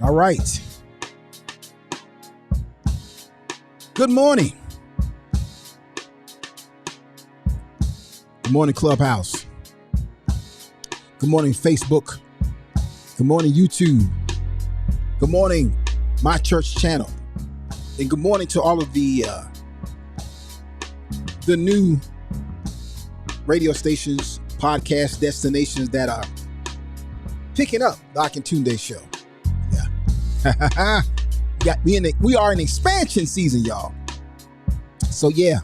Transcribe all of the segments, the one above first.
All right. Good morning. Good morning, Clubhouse. Good morning, Facebook. Good morning, YouTube. Good morning, my church channel. And good morning to all of the new radio stations, podcast destinations that are picking up the Akintunde show. Yeah. We are in expansion season, y'all. So yeah,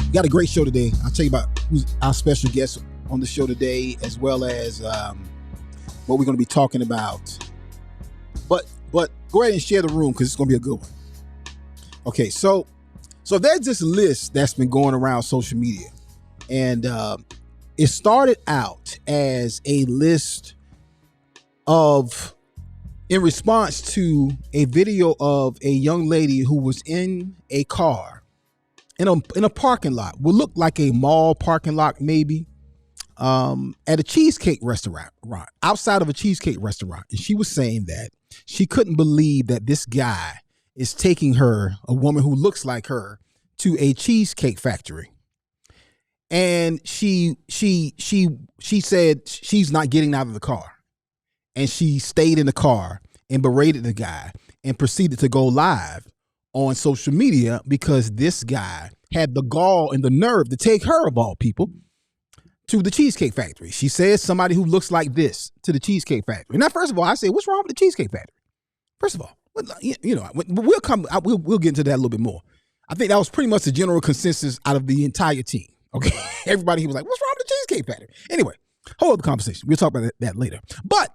we got a great show today. I'll tell you about who's our special guest on the show today, as well as what we're going to be talking about. But go ahead and share the room because it's going to be a good one. Okay, so there's this list that's been going around social media, and it started out as a list in response to a video of a young lady who was in a car in a parking lot, would look like a mall parking lot maybe, at a cheesecake restaurant, outside of a cheesecake restaurant. And she was saying that she couldn't believe that this guy is taking her, a woman who looks like her, to a cheesecake factory. And she said she's not getting out of the car. And she stayed in the car and berated the guy and proceeded to go live on social media because this guy had the gall and the nerve to take her, of all people, to the Cheesecake Factory. She says somebody who looks like this to the Cheesecake Factory. Now, first of all, I say, what's wrong with the Cheesecake Factory? First of all, we'll get into that a little bit more. I think that was pretty much the general consensus out of the entire team. Okay, everybody was like, what's wrong with the Cheesecake Factory? Anyway, whole other conversation. We'll talk about that later. But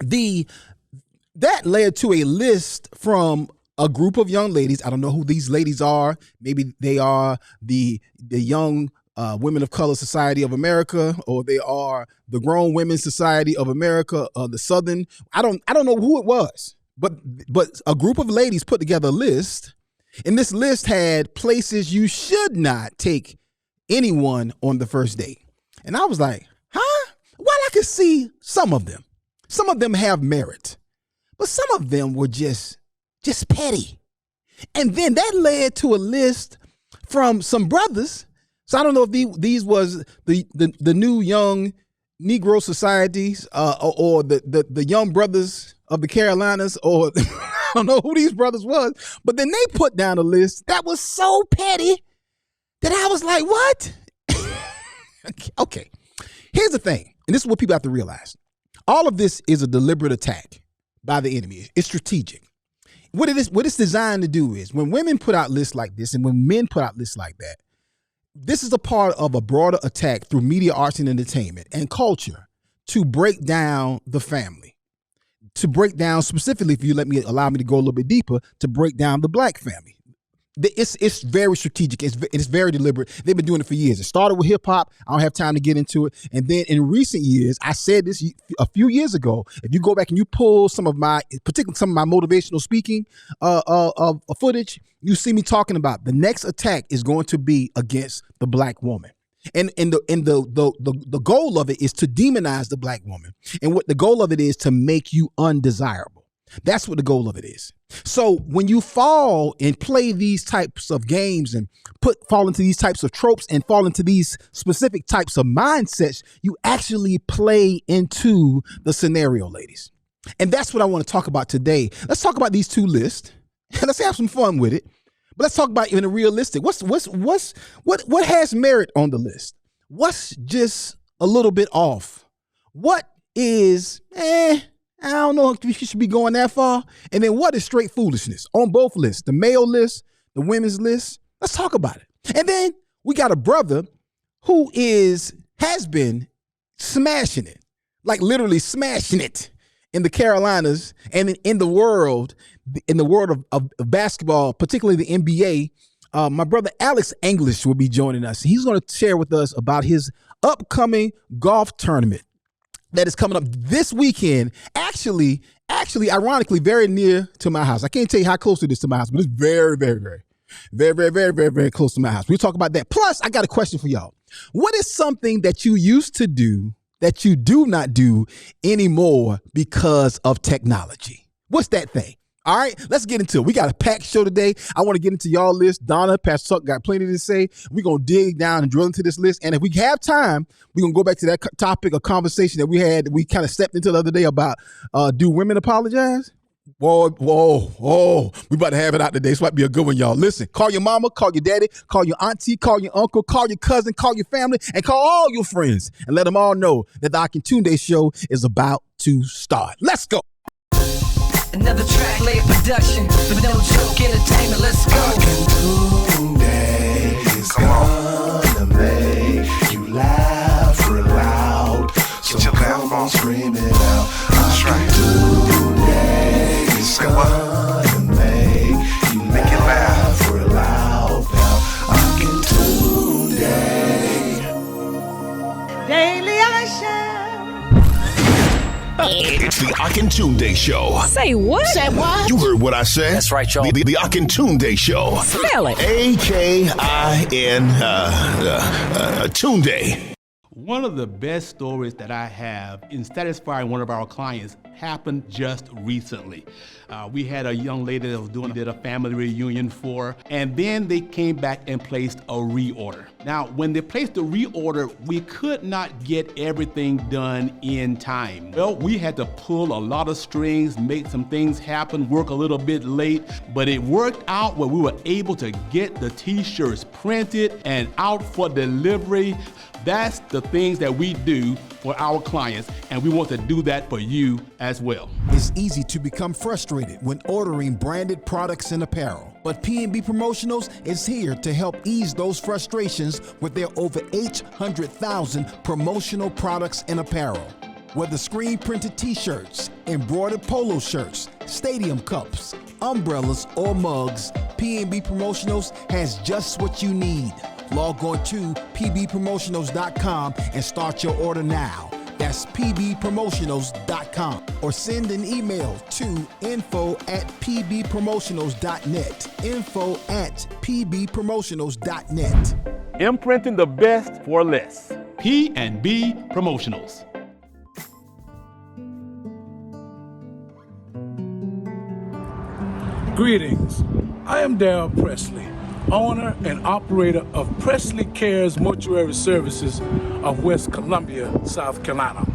that led to a list from a group of young ladies. I don't know who these ladies are. Maybe they are the young Women of Color Society of America, or they are the Grown Women's Society of America, the Southern. I don't know who it was, but a group of ladies put together a list, and this list had places you should not take anyone on the first date. And I was like, huh? Well, I could see some of them. Some of them have merit, but some of them were just petty. And then that led to a list from some brothers. So I don't know if these was the new young Negro societies or the young brothers of the Carolinas, or I don't know who these brothers was, but then they put down a list that was so petty that I was like, what? Okay, here's the thing, and this is what people have to realize. All of this is a deliberate attack by the enemy. It's strategic. What it's designed to do is, when women put out lists like this and when men put out lists like that, this is a part of a broader attack through media, arts, and entertainment and culture to break down the family, to break down, specifically, if you allow me to go a little bit deeper, to break down the black family. It's very strategic. It's very deliberate. They've been doing it for years. It started with hip hop. I don't have time to get into it. And then in recent years, I said this a few years ago. If you go back and you pull particularly some of my motivational speaking footage, you see me talking about the next attack is going to be against the black woman. And the goal of it is to demonize the black woman. And what the goal of it is to make you undesirable. That's what the goal of it is. So when you fall and play these types of games and fall into these types of tropes and fall into these specific types of mindsets, you actually play into the scenario, ladies. And that's what I want to talk about today. Let's talk about these two lists. Let's have some fun with it. But let's talk about it in a realistic. What has merit on the list? What's just a little bit off? What is I don't know if you should be going that far. And then what is straight foolishness on both lists, the male list, the women's list? Let's talk about it. And then we got a brother who has been smashing it, like literally smashing it in the Carolinas and in the world of basketball, particularly the NBA. My brother Alex English will be joining us. He's going to share with us about his upcoming golf tournament that is coming up this weekend. Actually, ironically, very near to my house. I can't tell you how close it is to my house, but it's very, very, very, very, very, very, very, very close to my house. We'll talk about that. Plus, I got a question for y'all. What is something that you used to do that you do not do anymore because of technology? What's that thing? All right, let's get into it. We got a packed show today. I want to get into y'all list. Donna, Pastor Tuck got plenty to say. We're going to dig down and drill into this list. And if we have time, we're going to go back to that topic of conversation that we kind of stepped into the other day about do women apologize? Whoa. We about to have it out today. This might be a good one, y'all. Listen, call your mama, call your daddy, call your auntie, call your uncle, call your cousin, call your family, and call all your friends. And let them all know that the Akintunde show is about to start. Let's go. Another track layer production, but no joke entertainment. Let's go. Akintunde is gonna make you laugh real loud. So come on, scream it out. Akintunde is gonna make you laugh real loud. Now, Akintunde. Daily I shall. It's the Akintunde Show. Say what? Say what? You heard what I said. That's right, y'all. The Akintunde Show. Spell it. Tunde. One of the best stories that I have in satisfying one of our clients happened just recently. We had a young lady that was did a family reunion for, and then they came back and placed a reorder. Now, when they placed the reorder, we could not get everything done in time. Well, we had to pull a lot of strings, make some things happen, work a little bit late, but it worked out where we were able to get the t-shirts printed and out for delivery. That's the things that we do for our clients, and we want to do that for you as well. It's easy to become frustrated when ordering branded products and apparel. But P&B Promotionals is here to help ease those frustrations with their over 800,000 promotional products and apparel. Whether screen printed t-shirts, embroidered polo shirts, stadium cups, umbrellas, or mugs, P&B Promotionals has just what you need. Log on to pbpromotionals.com and start your order now. That's pbpromotionals.com, or send an email to info@pbpromotionals.net. info@pbpromotionals.net. Imprinting the best for less. P&B Promotionals. Greetings. I am Darrell Presley, owner and operator of Presley Cares Mortuary Services of West Columbia, South Carolina.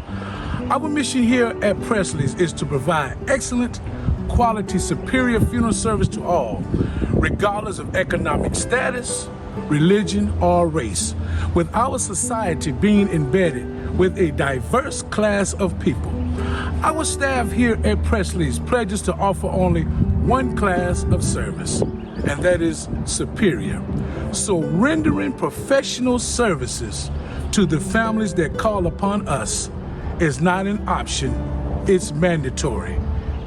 Our mission here at Presley's is to provide excellent, quality, superior funeral service to all, regardless of economic status, religion, or race, with our society being embedded with a diverse class of people. Our staff here at Presley's pledges to offer only one class of service, and that is superior. So rendering professional services to the families that call upon us is not an option, it's mandatory.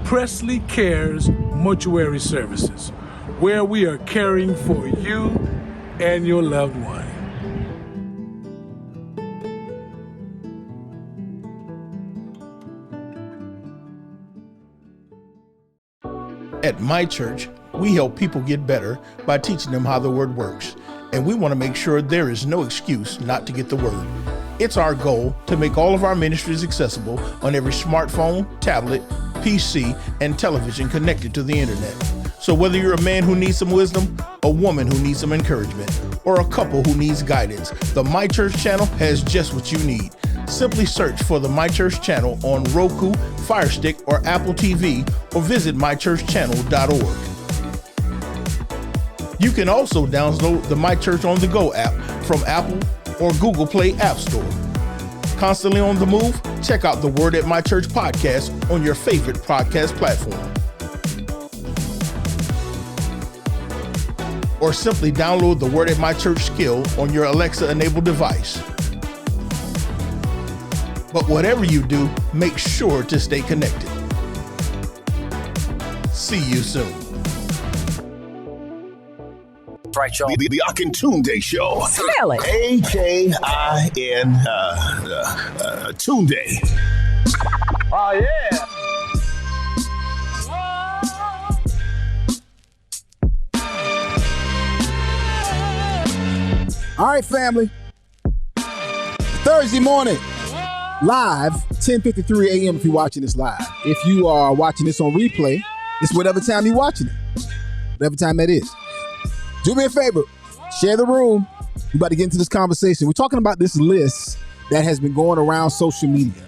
Presley Cares Mortuary Services, where we are caring for you and your loved one. At my church, we help people get better by teaching them how the word works, and we want to make sure there is no excuse not to get the word. It's our goal to make all of our ministries accessible on every smartphone, tablet, PC, and television connected to the internet. So whether you're a man who needs some wisdom, a woman who needs some encouragement, or a couple who needs guidance, the My Church channel has just what you need. Simply search for the My Church channel on Roku, Fire Stick, or Apple TV, or visit mychurchchannel.org. You can also download the My Church on the Go app from Apple or Google Play App Store. Constantly on the move? Check out the Word at My Church podcast on your favorite podcast platform. Or simply download the Word at My Church skill on your Alexa-enabled device. But whatever you do, make sure to stay connected. See you soon. Right, y'all. The Akintunde Show. Spell it. Tunde. Oh, yeah. All right, family. Thursday morning. live, 10:53 a.m. if you're watching this live. If you are watching this on replay, it's whatever time you're watching it. Whatever time that is. Do me a favor. Share the room. We're about to get into this conversation. We're talking about this list that has been going around social media.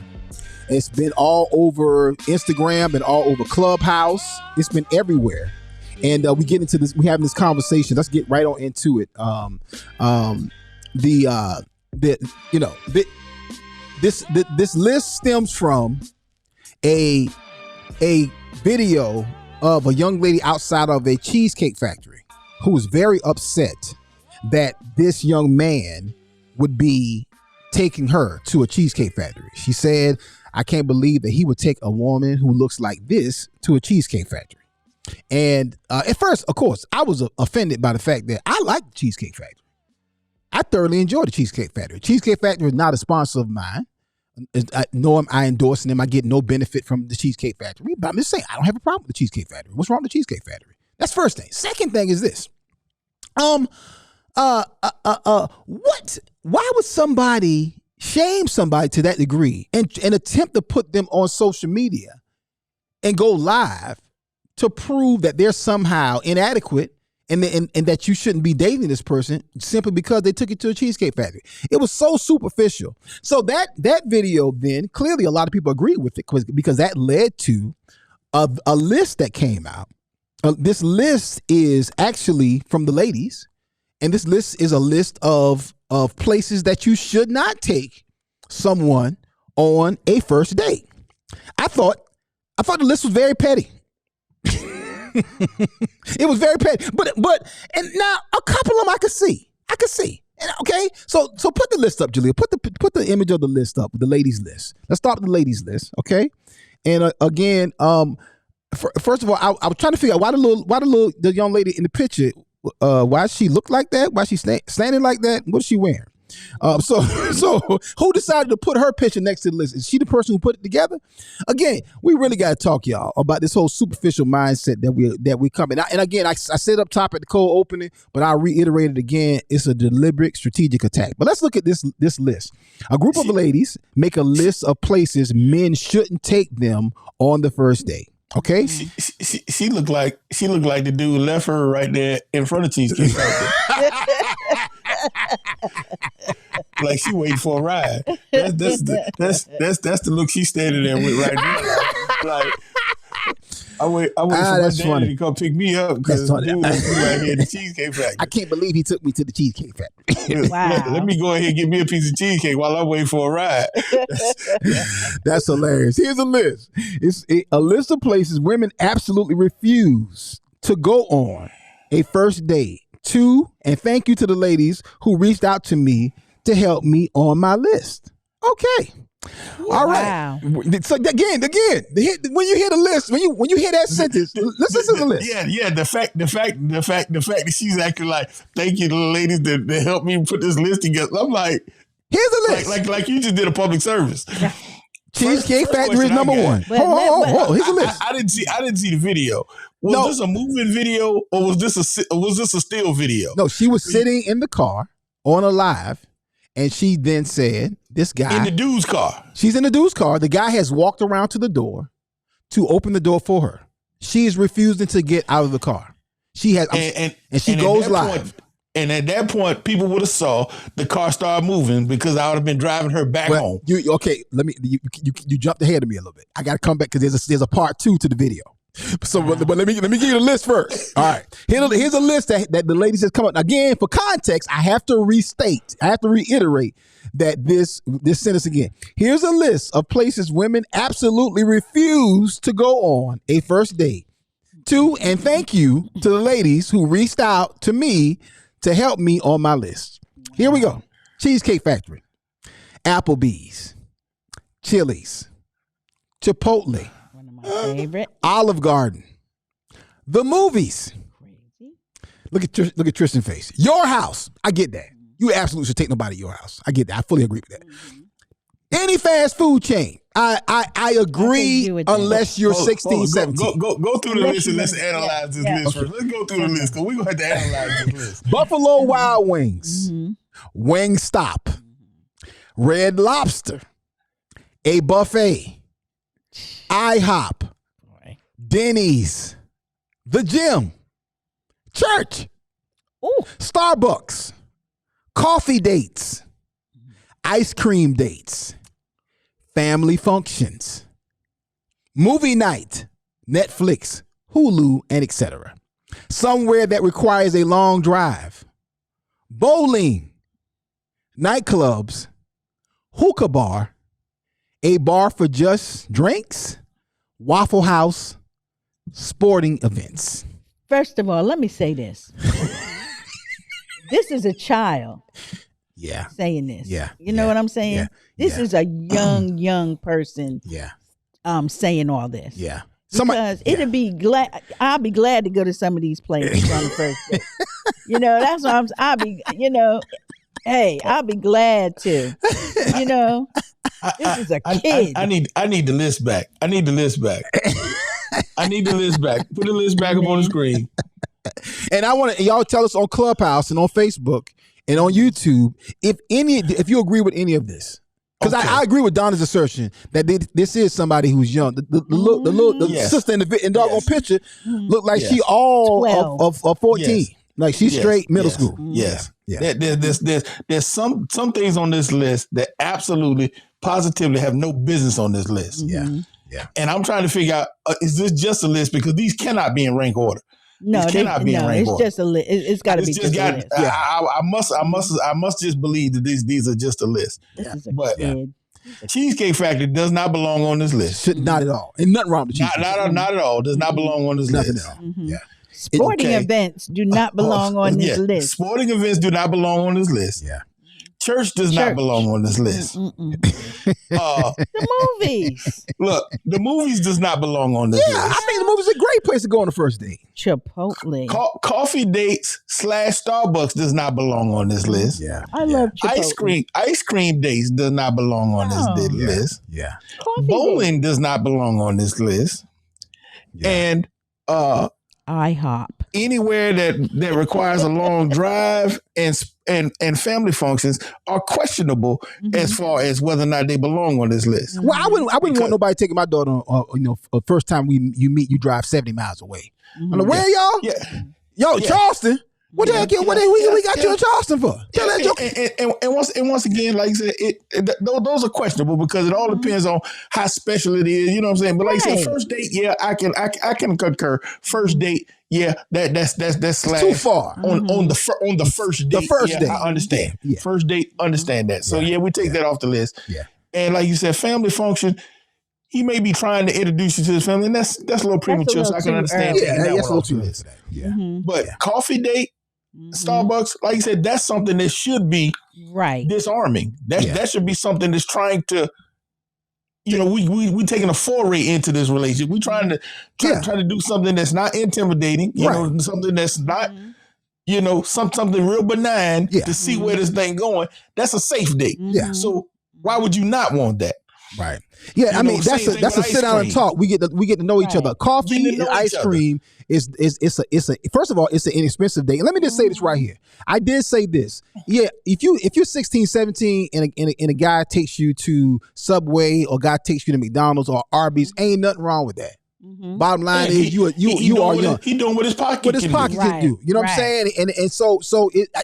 It's been all over Instagram and all over Clubhouse. It's been everywhere. And we get into this. We having this conversation. Let's get right on into it. This list stems from a video of a young lady outside of a cheesecake factory who was very upset that this young man would be taking her to a cheesecake factory. She said, "I can't believe that he would take a woman who looks like this to a cheesecake factory." And at first, of course, I was offended by the fact that I like the Cheesecake Factory. I thoroughly enjoy the Cheesecake Factory. Cheesecake Factory is not a sponsor of mine. Nor am I endorsing them. I get no benefit from the Cheesecake Factory. But I'm just saying, I don't have a problem with the Cheesecake Factory. What's wrong with the Cheesecake Factory? That's first thing. Second thing is this. Why would somebody shame somebody to that degree and attempt to put them on social media and go live to prove that they're somehow inadequate and that you shouldn't be dating this person simply because they took you to a Cheesecake Factory? It was so superficial. So that video, then clearly a lot of people agree with it because that led to a list that came out. This list is actually from the ladies, and this list is a list of places that you should not take someone on a first date. I thought the list was very petty. It was very petty, but and now a couple of them I could see. And, okay, so put the list up, Julia. Put the image of the list up, the ladies list. Let's start with the ladies list, okay? And again, first of all, I was trying to figure out why the young lady in the picture, why she look like that? Why she standing like that? What is she wearing? So who decided to put her picture next to the list? Is she the person who put it together? Again, we really got to talk, y'all, about this whole superficial mindset that we come in. And again, I said up top at the cold opening, but I'll reiterate it again. It's a deliberate strategic attack. But let's look at this list. A group of ladies make a list of places men shouldn't take them on the first date. Okay, she looked like the dude left her right there in front of Cheesecake Factory. Like she waiting for a ride. That's the look she's standing there with right now. Like I wait for my daddy to come pick me up because dude left me right here at the Cheesecake Factory. I can't believe he took me to the Cheesecake Factory. Wow. Let me go ahead and get me a piece of cheesecake while I wait for a ride. That's hilarious. Here's a list. It's a list of places women absolutely refuse to go on a first date to, and thank you to the ladies who reached out to me to help me on my list. Okay. All right. So again, when you hear the list, when you hear that sentence, listen to the list. Yeah. The fact that she's acting like, thank you to the ladies that helped me put this list together. I'm like, here's a list. Like you just did a public service. Cheesecake Factory is number one. Hold on. Here's a list. I didn't see the video. Was this a moving video or was this a still video? No, she was sitting in the car on a live, and she then said, "This guy in the dude's car." She's in the dude's car. The guy has walked around to the door to open the door for her. She is refusing to get out of the car. She has, and she goes live. And at that point, people would have saw the car start moving because I would have been driving her back home. You jumped ahead of me a little bit. I got to come back because there's a part 2 to the video. So, but let me give you the list first. All right, here's a list that the ladies has come up. Again, for context, I have to reiterate that this sentence again. Here's a list of places women absolutely refuse to go on a first date to, and thank you to the ladies who reached out to me to help me on my list. Here we go. Cheesecake Factory, Applebee's, Chili's, Chipotle, One of my favorite. Olive Garden, the movies. Crazy. Look at Tristan's face. Your house. I get that. You absolutely should take nobody to your house. I get that. I fully agree with that. Any fast food chain. I agree unless you're 16, 17. Go through the list and let's analyze this list first. Let's go through the list because we're going to have to analyze this list. Buffalo Wild Wings, Wingstop, Red Lobster, a buffet, IHOP, Denny's, the gym, church, Starbucks, coffee dates, ice cream dates, family functions, movie night, Netflix, Hulu, and etc. Somewhere that requires a long drive, bowling, nightclubs, hookah bar, a bar for just drinks, Waffle House, sporting events. First of all, let me say this. This is a child saying this. Yeah. You know what I'm saying? Yeah. This is a young person saying all this. Yeah. Because I'll be glad to go to some of these places on the first day. You know, that's what I'll be glad to. You know, this is a kid. I need the list back. I need the list back. Put the list back up on the screen. And I want y'all tell us on Clubhouse and on Facebook and on YouTube if you agree with any of this. Because I agree with Donna's assertion that this is somebody who's young. The sister in the doggone picture looked like she all of 14. Yes. Like she's straight middle school. Yes. Yeah. There's some things on this list that absolutely, positively have no business on this list. Yeah. And I'm trying to figure out, is this just a list? Because these cannot be in rank order. No, it cannot be in rank order. It's just a list. It's got to be just a list. I must just believe that these are just a list. But Cheesecake Factory does not belong on this list. Not at all. And nothing wrong with Cheesecake. Not at all. Does not belong on this nothing list. At all. Yeah. Sporting events do not belong on this list. Sporting events do not belong on this list. Yeah. Church does not belong on this list. The movies. Look, the movies does not belong on this list. I think the movies are a great place to go on the first date. Chipotle. Coffee dates / Starbucks does not belong on this list. Yeah. I love Chipotle. Ice cream dates does not belong on this list. Yeah. Bowling does not belong on this list. Yeah. And IHOP. Anywhere that requires a long drive and family functions are questionable as far as whether or not they belong on this list. Well, I wouldn't want nobody taking my daughter on, first time you meet, you drive 70 miles away. I'm like, where y'all? Yeah. Yo, Charleston. What the heck? What we got you in Charleston for? Tell that joke. And once again, like I said, those are questionable because it all depends on how special it is. You know what I'm saying? But like I said, first date, I can concur. First date, that's slash too far on the first date. The first date, I understand. Yeah. First date, understand that. So we take that off the list. Yeah. And like you said, family function. He may be trying to introduce you to his family, and that's a little premature. So I can understand. Yeah, that's a little too late. Yeah. But coffee date. Starbucks, like you said, that's something that should be disarming. That should be something that's trying to, we taking a foray into this relationship. We trying to do something that's not intimidating, something that's not, something real benign to see where this thing going. That's a safe date. Yeah. So why would you not want that? Right. Yeah, I mean that's a sit down and talk. We get to know each other. Coffee and ice cream is first of all, it's an inexpensive date. And let me just say this right here. I did say this. Yeah, if you're 16, 17 and a guy takes you to Subway or guy takes you to McDonald's or Arby's, ain't nothing wrong with that. Bottom line is you are young. He doing what his pocket can do. You know what I'm saying? And so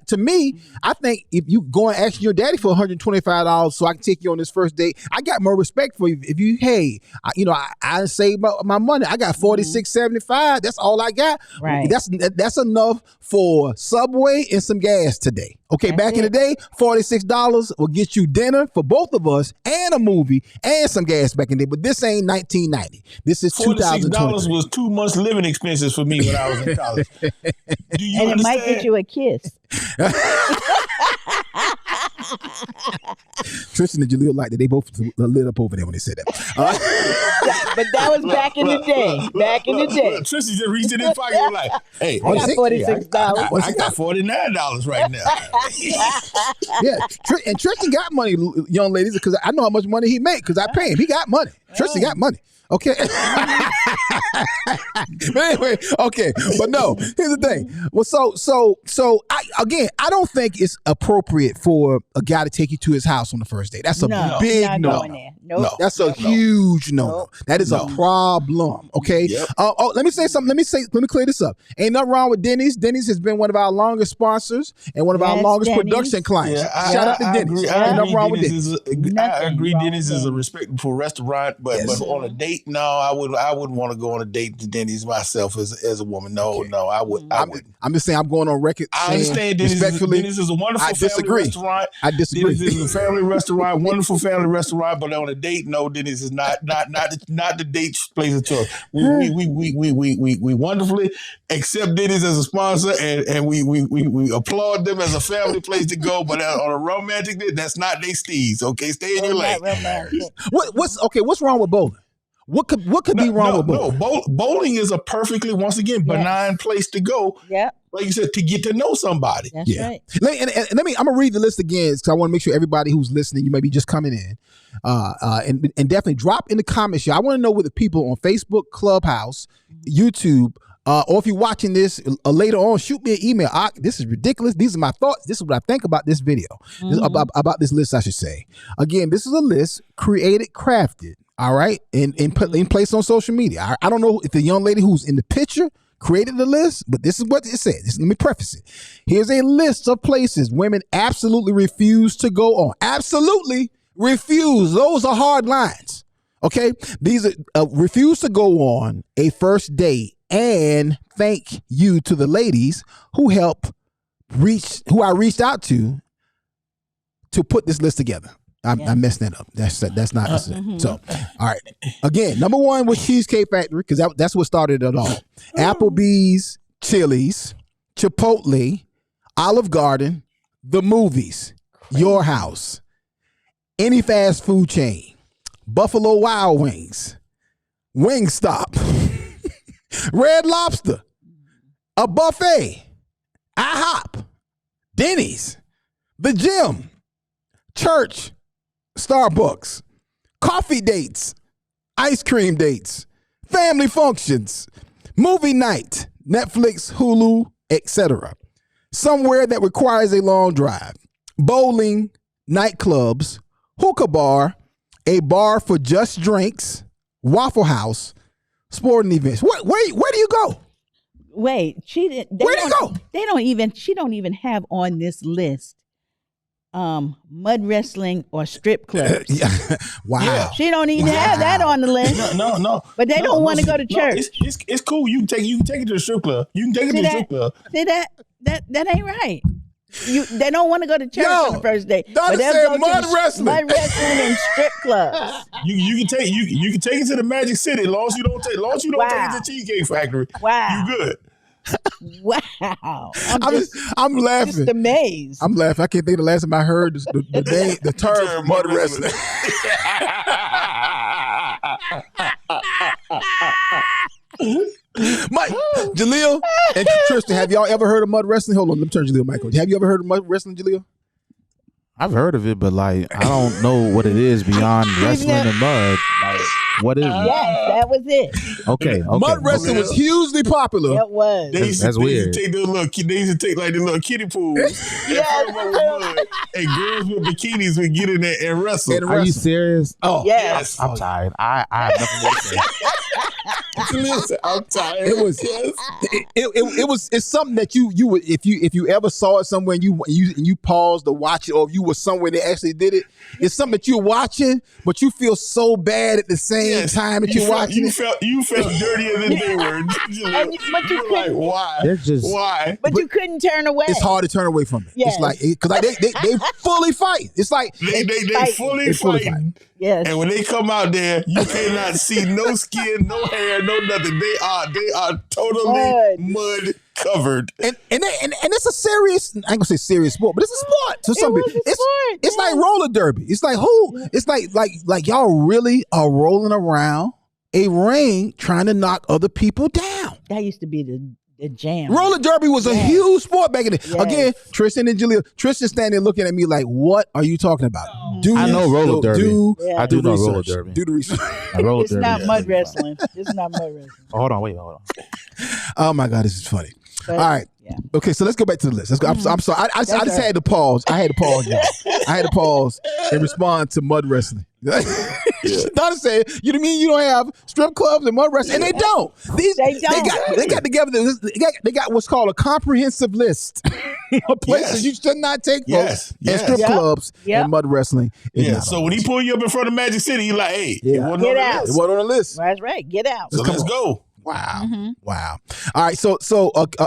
to me, I think if you go and ask your daddy for $125 so I can take you on this first date, I got more respect for you. If you, I saved my money. I got $46.75. That's all I got. Right. That's enough for Subway and some gas today. Okay, back in the day, $46 will get you dinner for both of us and a movie and some gas back in the day. But this ain't 1990. This is $46 was 2 months living expenses for me when I was in college. Do you understand? It might get you a kiss. Tristan and Jaleel like that. They both lit up over there when they said that. But that was back in the day. Back in the day. Tristan just reached in his pocket and like, hey, I got $46. I got $49 right now. Yeah, and Tristan got money, young ladies, because I know how much money he make because I pay him. He got money. Tristan got money. Okay. But anyway, okay. But no, here's the thing. Well, so I don't think it's appropriate for a guy to take you to his house on the first date. That's a big no. Nope. No. That's a huge no. Nope. That is a problem. Okay. Yep. Let me say something. Let me clear this up. Ain't nothing wrong with Denny's. Denny's has been one of our longest sponsors and one of our Yes, longest Denny's. production clients. Yeah, Shout out to Denny's. Ain't nothing wrong with Denny's. I Nothing agree. wrong Denny's with is a Denny's. respectable restaurant, but on a date, no, I wouldn't want to go on a date to Denny's myself as a woman. No, I wouldn't. I'm just saying. I'm going on record. I understand Denny's. Respectfully, Denny's is a wonderful I family disagree. restaurant. I disagree. Denny's is a family restaurant, wonderful family restaurant. But on a date, no, Denny's is not the date place of choice. We wonderfully accept Denny's as a sponsor, and we applaud them as a family place to go. But on a romantic date, that's not they steez. Okay, stay in your lane. What's wrong with bowling? What could be wrong with bowling? No, bowling is a perfectly, once again, benign place to go. Yeah. Like you said, to get to know somebody. That's right. I'm gonna read the list again because I want to make sure everybody who's listening, you may be just coming in, and definitely drop in the comments. I want to know what the people on Facebook, Clubhouse, YouTube, or if you're watching this later on, shoot me an email. This is ridiculous. These are my thoughts. This is what I think about this video, about this list. I should say. Again, this is a list created, crafted. All right, and placed on social media. I don't know if the young lady who's in the picture created the list, but this is what it said. Let me preface it. Here's a list of places women absolutely refuse to go on. Absolutely refuse. Those are hard lines. Okay, these are refuse to go on a first date. And thank you to the ladies who I reached out to put this list together. I messed that up. That's not so. All right. Again, number one was Cheesecake Factory because that's what started it all. Applebee's, Chili's, Chipotle, Olive Garden, the movies, Your House, any fast food chain, Buffalo Wild Wings, Wingstop, Red Lobster, a buffet, IHOP, Denny's, the gym, church, Starbucks, coffee dates, ice cream dates, family functions, movie night, Netflix, Hulu, etc. Somewhere that requires a long drive, bowling, nightclubs, hookah bar, a bar for just drinks, Waffle House, sporting events. Where do you go? Wait, she didn't. Where do you go? She don't even have on this list mud wrestling or strip clubs. Wow. Yeah. She don't even have that on the list. No. But they don't want to go to church. It's cool. You can take it to the strip club. You can take it to the strip club. See that ain't right. They don't want to go to church on the first day. Donna said mud wrestling. Mud wrestling and strip clubs. You can take it to the Magic City. As long as you don't take it to Cheesecake Factory. Wow. You good. Wow. I'm laughing. Just amazed. I'm laughing. I can't think of the last time I heard the term mud wrestling. Mike, Jaleel, and Tristan, have y'all ever heard of mud wrestling? Hold on, let me turn Jaleel mic on. Have you ever heard of mud wrestling, Jaleel? I've heard of it, but I don't know what it is beyond wrestling in mud. What is it? Yes, that was it. Okay. Mud wrestling was hugely popular. It was. That's weird. They used to take like the little kiddie pools and fill them up with mud, and girls with bikinis would get in there and wrestle. Are you serious? Oh, yes. I'm tired. I have nothing more to say. Listen, I'm tired. It's something that you would if you ever saw it somewhere and you paused to watch it, or if you were somewhere they actually did it. It's something that you're watching, but you feel so bad at the same time that you're watching it. You felt dirtier than they were. But you were like, why? Why? But you couldn't turn away. It's hard to turn away from it. Yes. It's like because they fully fight. It's like they fully fighting. Yes. And when they come out there, you cannot see no skin, no hair, no nothing. They are totally mud covered. And it's a serious, I ain't gonna say serious sport, but it's a sport to some people. It's like roller derby. It's like it's like y'all really are rolling around a ring trying to knock other people down. That used to be the jam. Roller derby was a huge sport back in the day. Yes. Again, Tristan and Jaleel. Tristan standing there looking at me like, what are you talking about? I know roller derby. I do know roller derby. Do the research. It's not mud wrestling. It's not mud wrestling. Hold on. Oh my God, this is funny. But, all right. Yeah. Okay, so let's go back to the list. Let's go. I'm sorry. I just had to pause. I had to pause, y'all. I had to pause and respond to mud wrestling. Donna said, "You mean you don't have strip clubs and mud wrestling?" And they don't. They got together. They got what's called a comprehensive list of places you should not take folks and strip clubs and mud wrestling. So when he pull you up in front of Magic City, he like, "Hey, get out. It wasn't on the list." That's right. Get out. So let's go. Wow. Wow. All right. So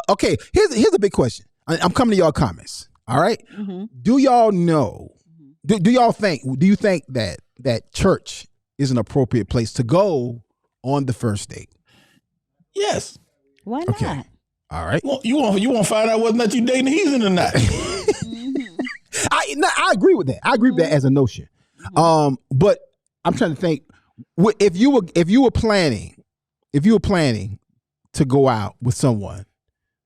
okay. Here's a big question. I'm coming to y'all comments. All right. Do y'all know? Do y'all think? Do you think that church is an appropriate place to go on the first date? Yes. Why not? All right. Well, you want to find out whether or not you dating a heathen or not. I agree with that. I agree with that as a notion. But I'm trying to think. If you were planning to go out with someone,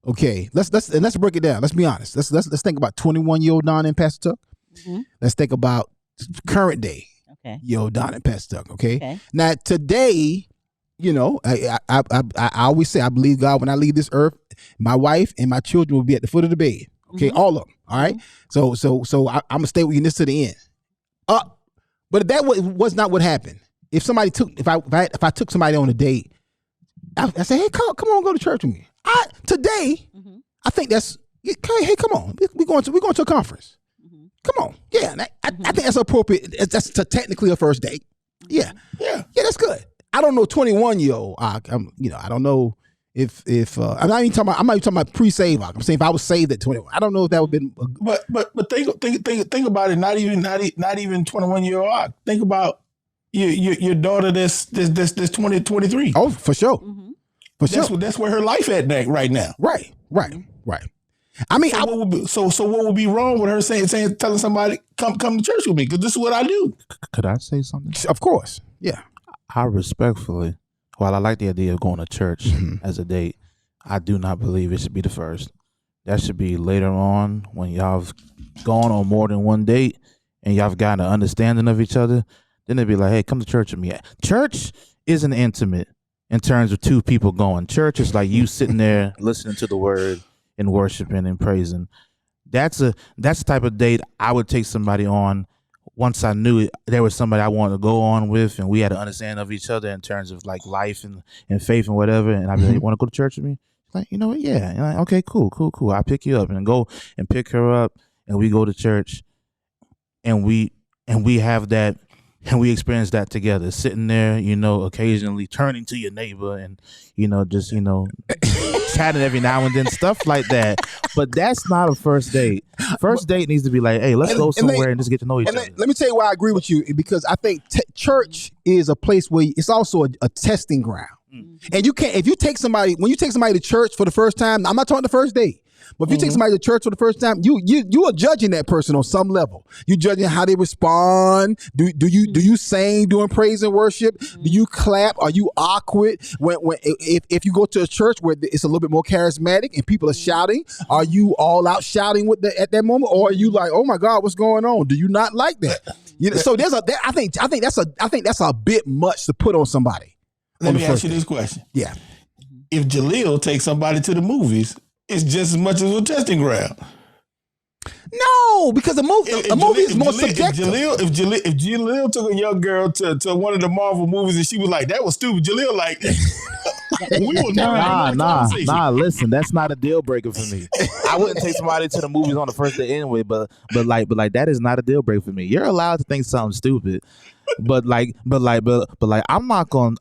okay, let's break it down. Let's be honest. Let's think about 21-year-old Don and Pastor Tuck. Let's think about current day. Okay. Yo, Don and Pastor Tuck. Okay. Now today, you know, I always say I believe God when I leave this earth, my wife and my children will be at the foot of the bed. Okay, all of them. All right. So I'm gonna stay with you this to the end. But that was not what happened. If somebody if I took somebody on a date, I say, hey, come on, go to church with me. Today, I think that's hey, come on, we going to a conference. Come on, yeah, I think that's appropriate. That's technically a first date. Yeah, that's good. I don't know 21-year-old. I don't know if I'm not even talking about pre-save. I'm saying if I was saved at 21, I don't know if that would have been. But think about it. Not even 21-year-old. Think about your daughter that's 20, 23. Oh, for sure. For sure. That's where her life at right now. Right. I mean, so what would be wrong with her telling somebody come to church with me because this is what I do? Could I say something? Of course. Yeah. I respectfully, while I like the idea of going to church as a date, I do not believe it should be the first. That should be later on when y'all have gone on more than one date and y'all have gotten an understanding of each other. Then they'd be like, hey, come to church with me. Church isn't intimate in terms of two people going. Church is like you sitting there listening to the word and worshiping and praising. That's the type of date I would take somebody on once I knew there was somebody I wanted to go on with and we had an understanding of each other in terms of like life and faith and whatever. And I'd be like, you want to go to church with me? Like, you know what? Yeah. And like, okay, cool. I'll pick you up and go and pick her up and we go to church and we have that. And we experience that together, sitting there, you know, occasionally turning to your neighbor and, you know, just, you know, chatting every now and then, stuff like that. But that's not a first date. First date needs to be like, hey, let's go somewhere and just get to know each other. Let me tell you why I agree with you, because I think church is a place where it's also a testing ground. And you can't, when you take somebody to church for the first time, I'm not talking the first date. But if you take somebody to church for the first time, you are judging that person on some level. You're judging how they respond. Do you sing during praise and worship? Do you clap? Are you awkward if you go to a church where it's a little bit more charismatic and people are shouting? Are you all out shouting at that moment, or are you like, oh my God, what's going on? Do you not like that? You know, so I think that's a bit much to put on somebody. Let me ask you this question. Yeah, if Jaleel takes somebody to the movies, it's just as much as a testing ground. No, because the movie is more subjective. If Jaleel took a young girl to one of the Marvel movies and she was like, that was stupid, Jaleel like, we will never nah. Listen, that's not a deal breaker for me. I wouldn't take somebody to the movies on the first day anyway, but like that is not a deal breaker for me. You're allowed to think something stupid. But I'm not gonna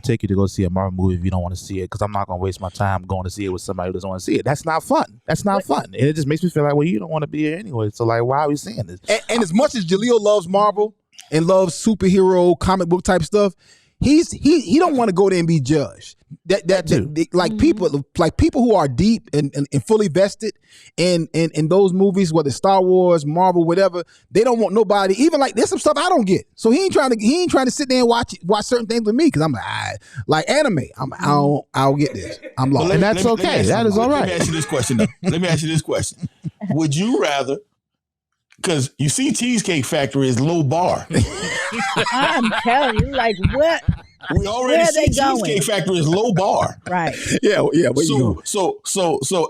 take you to go see a Marvel movie if you don't want to see it, because I'm not gonna waste my time going to see it with somebody who doesn't want to see it. That's not fun. And it just makes me feel like, well, you don't want to be here anyway. So like, why are we seeing this? And as much as Jaleel loves Marvel and loves superhero comic book type stuff, he don't want to go there and be judged. People who are deep and fully vested in those movies, whether it's Star Wars, Marvel, whatever, they don't want nobody. Even like there's some stuff I don't get, so he ain't trying to sit there and watch certain things with me, because I'm like anime. I don't get this. I'm lost, and that's okay. That is all right. Let me ask you this question. Would you rather? Because you see, Cheesecake Factory is low bar. I'm telling you, like what? We already see Cheesecake Factory is low bar. Right. Yeah. So,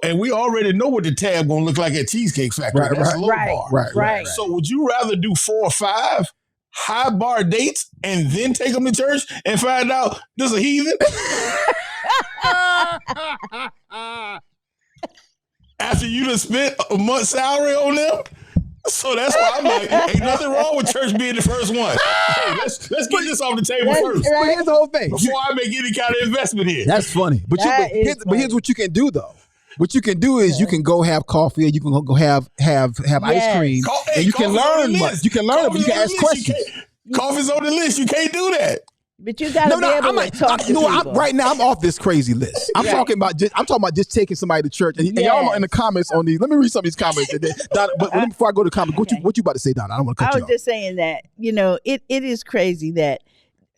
and we already know what the tab gonna look like at Cheesecake Factory. That's low bar. Right. So, would you rather do 4 or 5 high bar dates and then take them to church and find out this a heathen? After you done spent a month's salary on them? So that's why I'm like, ain't nothing wrong with church being the first one. Hey, let's get this off the table first. But here's the whole thing. Before I make any kind of investment here. That's funny. But here's what you can do though. What you can do is you can go have coffee, or you can go have ice cream, and you can learn much. You can learn, but you can ask questions. Coffee's on the list. You can't do that. But you gotta be able to talk to people. Right now, I'm off this crazy list. I'm talking about just taking somebody to church. And y'all are in the comments on these. Let me read some of these comments. But before I go to the comments, what you about to say, Donna? I don't want to cut you off. I was just saying that it is crazy that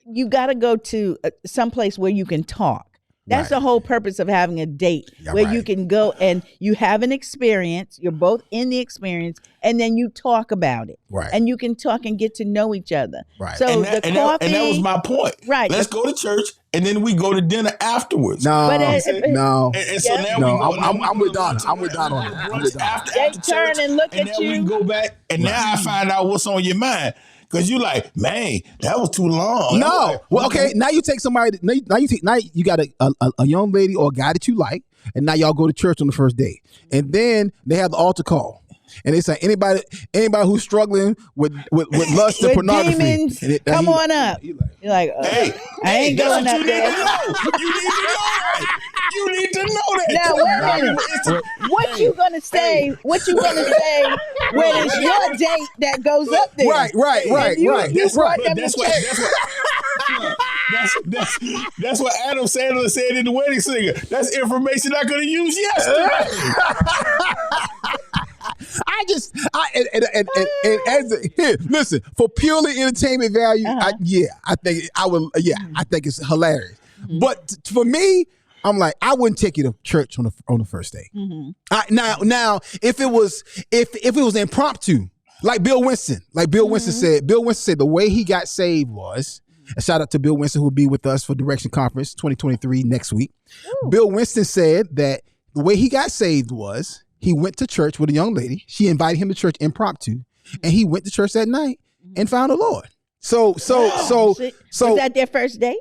you got to go to someplace where you can talk. That's the whole purpose of having a date where you can go and you have an experience. You're both in the experience, and then you talk about it. Right. And you can talk and get to know each other. Right. So that was my point. Right. Let's go to church, and then we go to dinner afterwards. No. And so now I'm with Donna. I'm with Donna on that. They turn and look and at then you. we can go back, and now I find out what's on your mind. Cause you like, man, that was too long. No, like, well, okay. Now you take somebody. Now you got a young lady or a guy that you like, and now y'all go to church on the first date, and then they have the altar call, and they say anybody who's struggling with lust and pornography, demons, come on up. You're like, hey, I ain't going up there. You need to know that. Now wait a minute. What you gonna say? What you gonna say when it's your date that goes up there? Right. That's what Adam Sandler said in The Wedding Singer. That's information I could have used yesterday. Listen, for purely entertainment value, I think it's hilarious. Mm-hmm. But for me, I'm like, I wouldn't take you to church on the first day. Mm-hmm. Now, if it was impromptu, like Bill Winston said the way he got saved was. A shout out to Bill Winston, who will be with us for Direction Conference 2023 next week. Ooh. Bill Winston said that the way he got saved was he went to church with a young lady. She invited him to church impromptu, and he went to church that night and found the Lord. So was that their first date?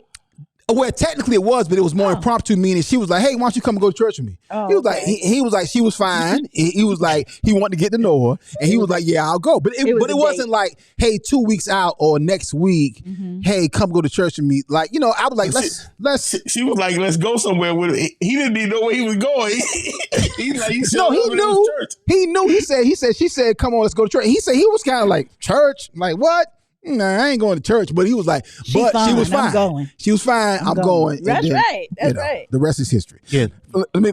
Well, technically it was, but it was more impromptu, meaning she was like, hey, why don't you come and go to church with me? He was like, she was fine. He was like, he wanted to get to know her. And he was like, yeah, I'll go. But it wasn't like, hey, 2 weeks out or next week, hey, come go to church with me. Like, I was like, let's. She was like, let's go somewhere with it. He didn't even know where he was going. He knew. He knew. She said, come on, let's go to church. And he said, he was kind of like, church? Like, what? Nah, I ain't going to church, but he was like, she was fine. I'm going. She was fine. I'm going. That's right. That's right. The rest is history. Yeah. Let me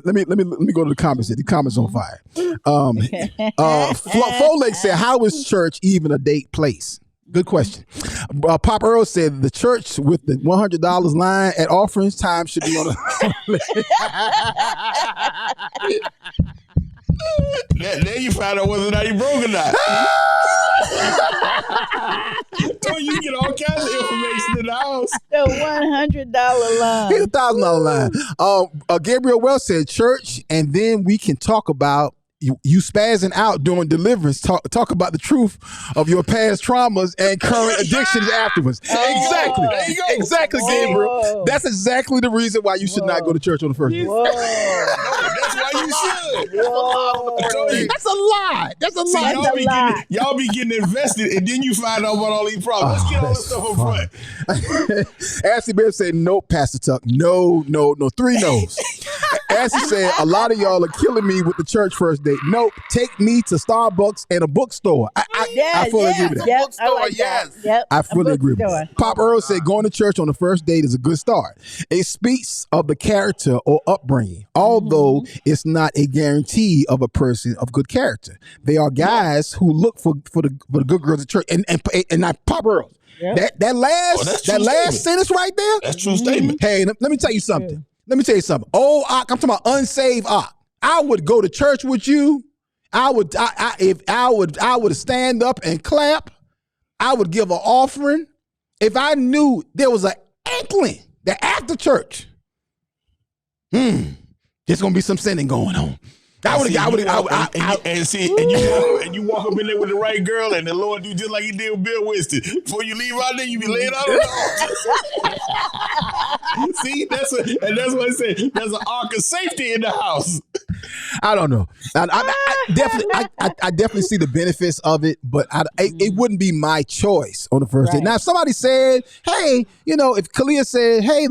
go to the comments. The comments on fire. Folek said, "How is church even a date place?" Good question. Pop Earl said the church with the $100 line at offerings time should be on the. Then you find out whether or not you broke or not. So you get all kinds of information in the house. The $100 line. Here's a $1,000 line. Gabriel Wells said church, and then we can talk about you spazzing out during deliverance. Talk about the truth of your past traumas and current addictions afterwards. Exactly. There you go. Exactly, Gabriel. That's exactly the reason why you should not go to church on the first day. That's why you should. That's a lie. That's a lie. Y'all be getting invested, and then you find out about all these problems. Let's get all this stuff up front. Ashley Bear said, nope, Pastor Tuck. No. 3 no's. Ashley said, a lot of y'all are killing me with the church first day. Nope, take me to Starbucks and a bookstore. I fully agree with that. Yep, bookstore, like yes. Yep, I fully agree with that. Pop Earl said going to church on the first date is a good start. It speaks of the character or upbringing, although it's not a guarantee of a person of good character. They are guys who look for the good girls at church. And not Pop Earl. Yep. That last sentence right there. That's true statement. Hey, let me tell you something. Oh, I'm talking about unsaved Ak. I would go to church with you. I would stand up and clap. I would give an offering. If I knew there was an inkling that after church, there's gonna be some sinning going on. And you walk up in there with the right girl, and the Lord do just like He did with Bill Winston. Before you leave out there, you be laying out on the altar. See, that's what I say. There's an ark of safety in the house. I don't know. I definitely see the benefits of it, but it wouldn't be my choice on the first date. Now, if somebody said, "Hey, if Kalia said, hey,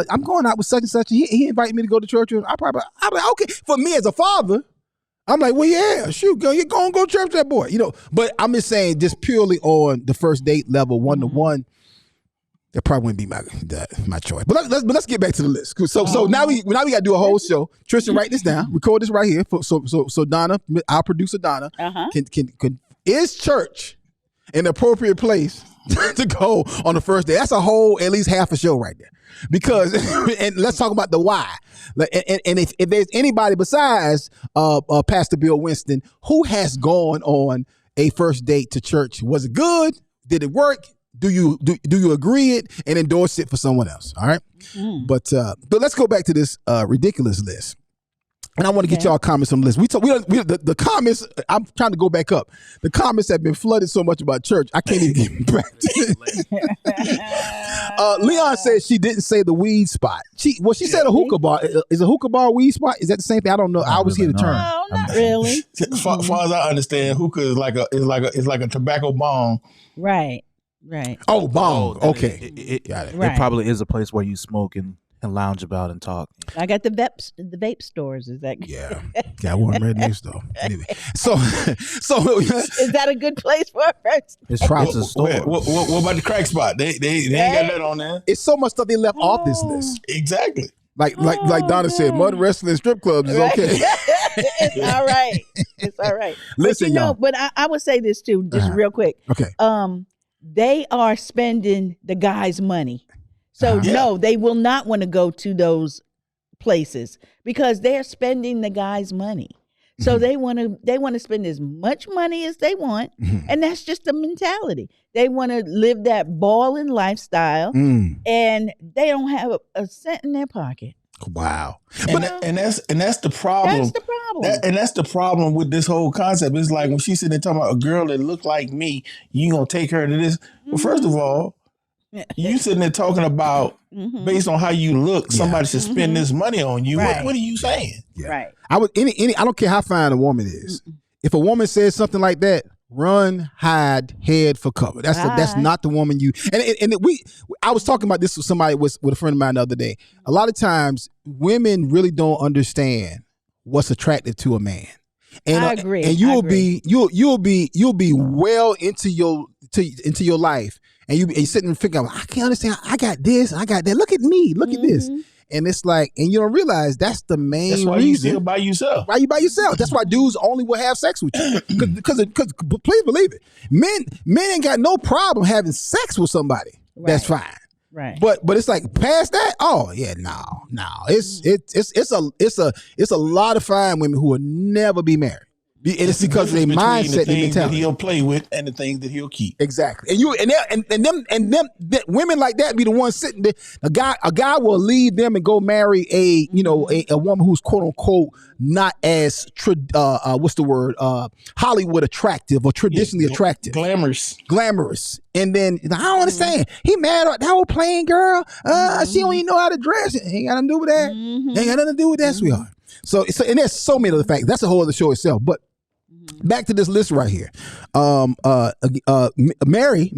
I'm going out with such and such, he invited me to go to church," I'd be like, okay. For me as a father, I'm like, well, yeah, shoot, girl, you're going to go to church with that boy, But I'm just saying, just purely on the first date level, 1-to-1. That probably wouldn't be my choice. But let's get back to the list. So now we got to do a whole show. Tristan, write this down. Record this right here. So Donna, our producer Donna, can is church an appropriate place to go on the first day? That's a whole at least half a show right there. Because and let's talk about the why. And if there's anybody besides Pastor Bill Winston who has gone on a first date to church, was it good? Did it work? Do you agree it and endorse it for someone else? All right. But let's go back to this ridiculous list. And I want to get y'all comments on the list. The comments, I'm trying to go back up. The comments have been flooded so much about church, I can't even get back to it. Leon said she didn't say the weed spot. She said a hookah bar. Is a hookah bar a weed spot? Is that the same thing? I don't know. I always hear the term. No, not really. As far as I understand, hookah is like a tobacco bong. Right. Oh, bong. Okay. Got it. Right. It probably is a place where you smoke and lounge about and talk. I got the vape stores. Is that good? Yeah. Got one right next door. Anyway, so is that a good place for a first? It's probably a store. What about the crack spot? They ain't got that on there. It's so much stuff they left off this list. Exactly. Like Donna said, mud wrestling, strip clubs is okay. It's all right. It's all right. Listen, y'all. But I would say this too, just real quick. Okay. They are spending the guy's money. So no, they will not want to go to those places because they're spending the guy's money. So they want to spend as much money as they want, and that's just the mentality. They want to live that balling lifestyle, and they don't have a cent in their pocket. Wow. And that's the problem. That's the problem. And that's the problem with this whole concept. It's like when she's sitting there talking about a girl that look like me, you gonna take her to this. Well, first of all, you sitting there talking about based on how you look, somebody should spend this money on you. Right. What are you saying? Yeah. Right. I don't care how fine a woman is. If a woman says something like that, run, hide, head for cover. That's not the woman you. I was talking about this with somebody with a friend of mine the other day. A lot of times, women really don't understand what's attractive to a man. And I agree. And you'll be well into your life. And you sitting and thinking, I can't understand. I got this, I got that. Look at me. Look at this. And it's like, and you don't realize that's the main reason. That's why you still by yourself. Why you by yourself? That's why dudes only will have sex with you. Because please believe it, men ain't got no problem having sex with somebody. Right. That's fine. Right. But it's like past that. Oh yeah, no. It's a lot of fine women who will never be married. And it's because of their mindset and mentality that he'll play with and the things that he'll keep. Exactly. And them women like that be the ones sitting there. A guy will leave them and go marry a woman who's quote unquote not as Hollywood attractive or traditionally attractive. Glamorous. And then I don't understand. He mad at that whole plain girl. She don't even know how to dress. Ain't got nothing to do with that. Ain't got nothing to do with that, sweetheart. So and there's so many other factors. That's a whole other show itself. But back to this list right here. Mary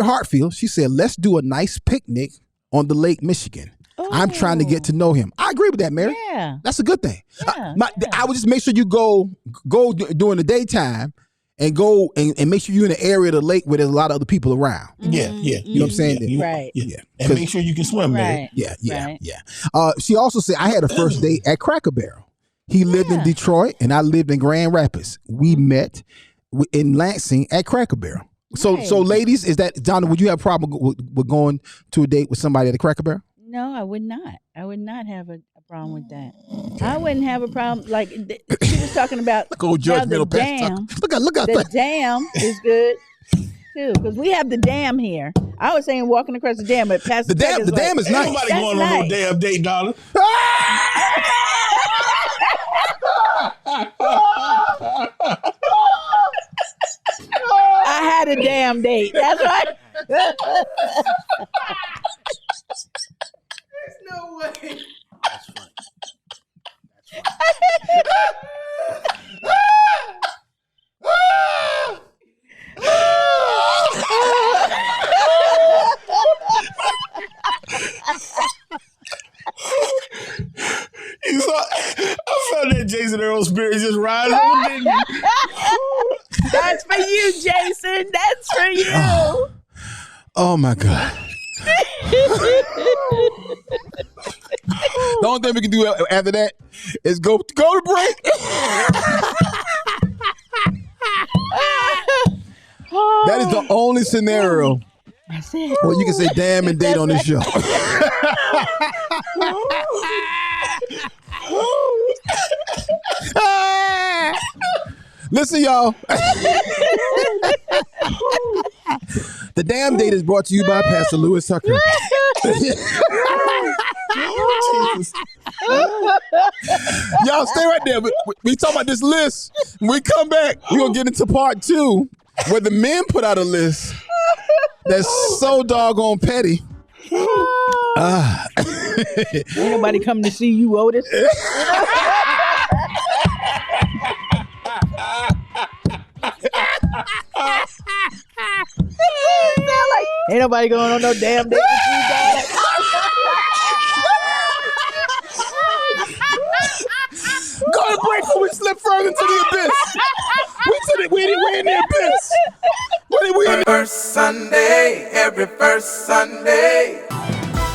Hartfield, she said, let's do a nice picnic on the Lake Michigan. Oh. I'm trying to get to know him. I agree with that, Mary. Yeah. That's a good thing. Yeah, I would just make sure you go during the daytime and go and make sure you're in an area of the lake where there's a lot of other people around. Yeah. You know what I'm saying? Right. Yeah. And make sure you can swim, Mary. Right. Yeah. She also said, I had a first date at Cracker Barrel. He lived in Detroit and I lived in Grand Rapids. We met in Lansing at Cracker Barrel. So ladies, is that, Donna, would you have a problem with going to a date with somebody at a Cracker Barrel? No, I would not. I would not have a problem with that. Okay. I wouldn't have a problem. Like she was talking about the dam. Look at the dam is good too because we have the dam here. I was saying walking across the dam, but past the dam is nice. Nobody going on no damn date, Donna. had a damn date. That's right. There's no way. That's funny. You saw, I felt that Jason Earl spirit just rise up. Didn't you? That's for you, Jason. That's for you. Oh my God. The only thing we can do after that is go to break. That is the only scenario where you can say damn and date on this show. Listen, y'all. The damn date is brought to you by Pastor Lewis Tucker. Y'all stay right there. We talking about this list. When we come back, we're going to get into part 2 where the men put out a list that's so doggone petty. Ain't nobody coming to see you, Otis. Ain't nobody going on no damn date with you, dog. Go to break before we slip further into the abyss. We're in the abyss. First Sunday, every first Sunday.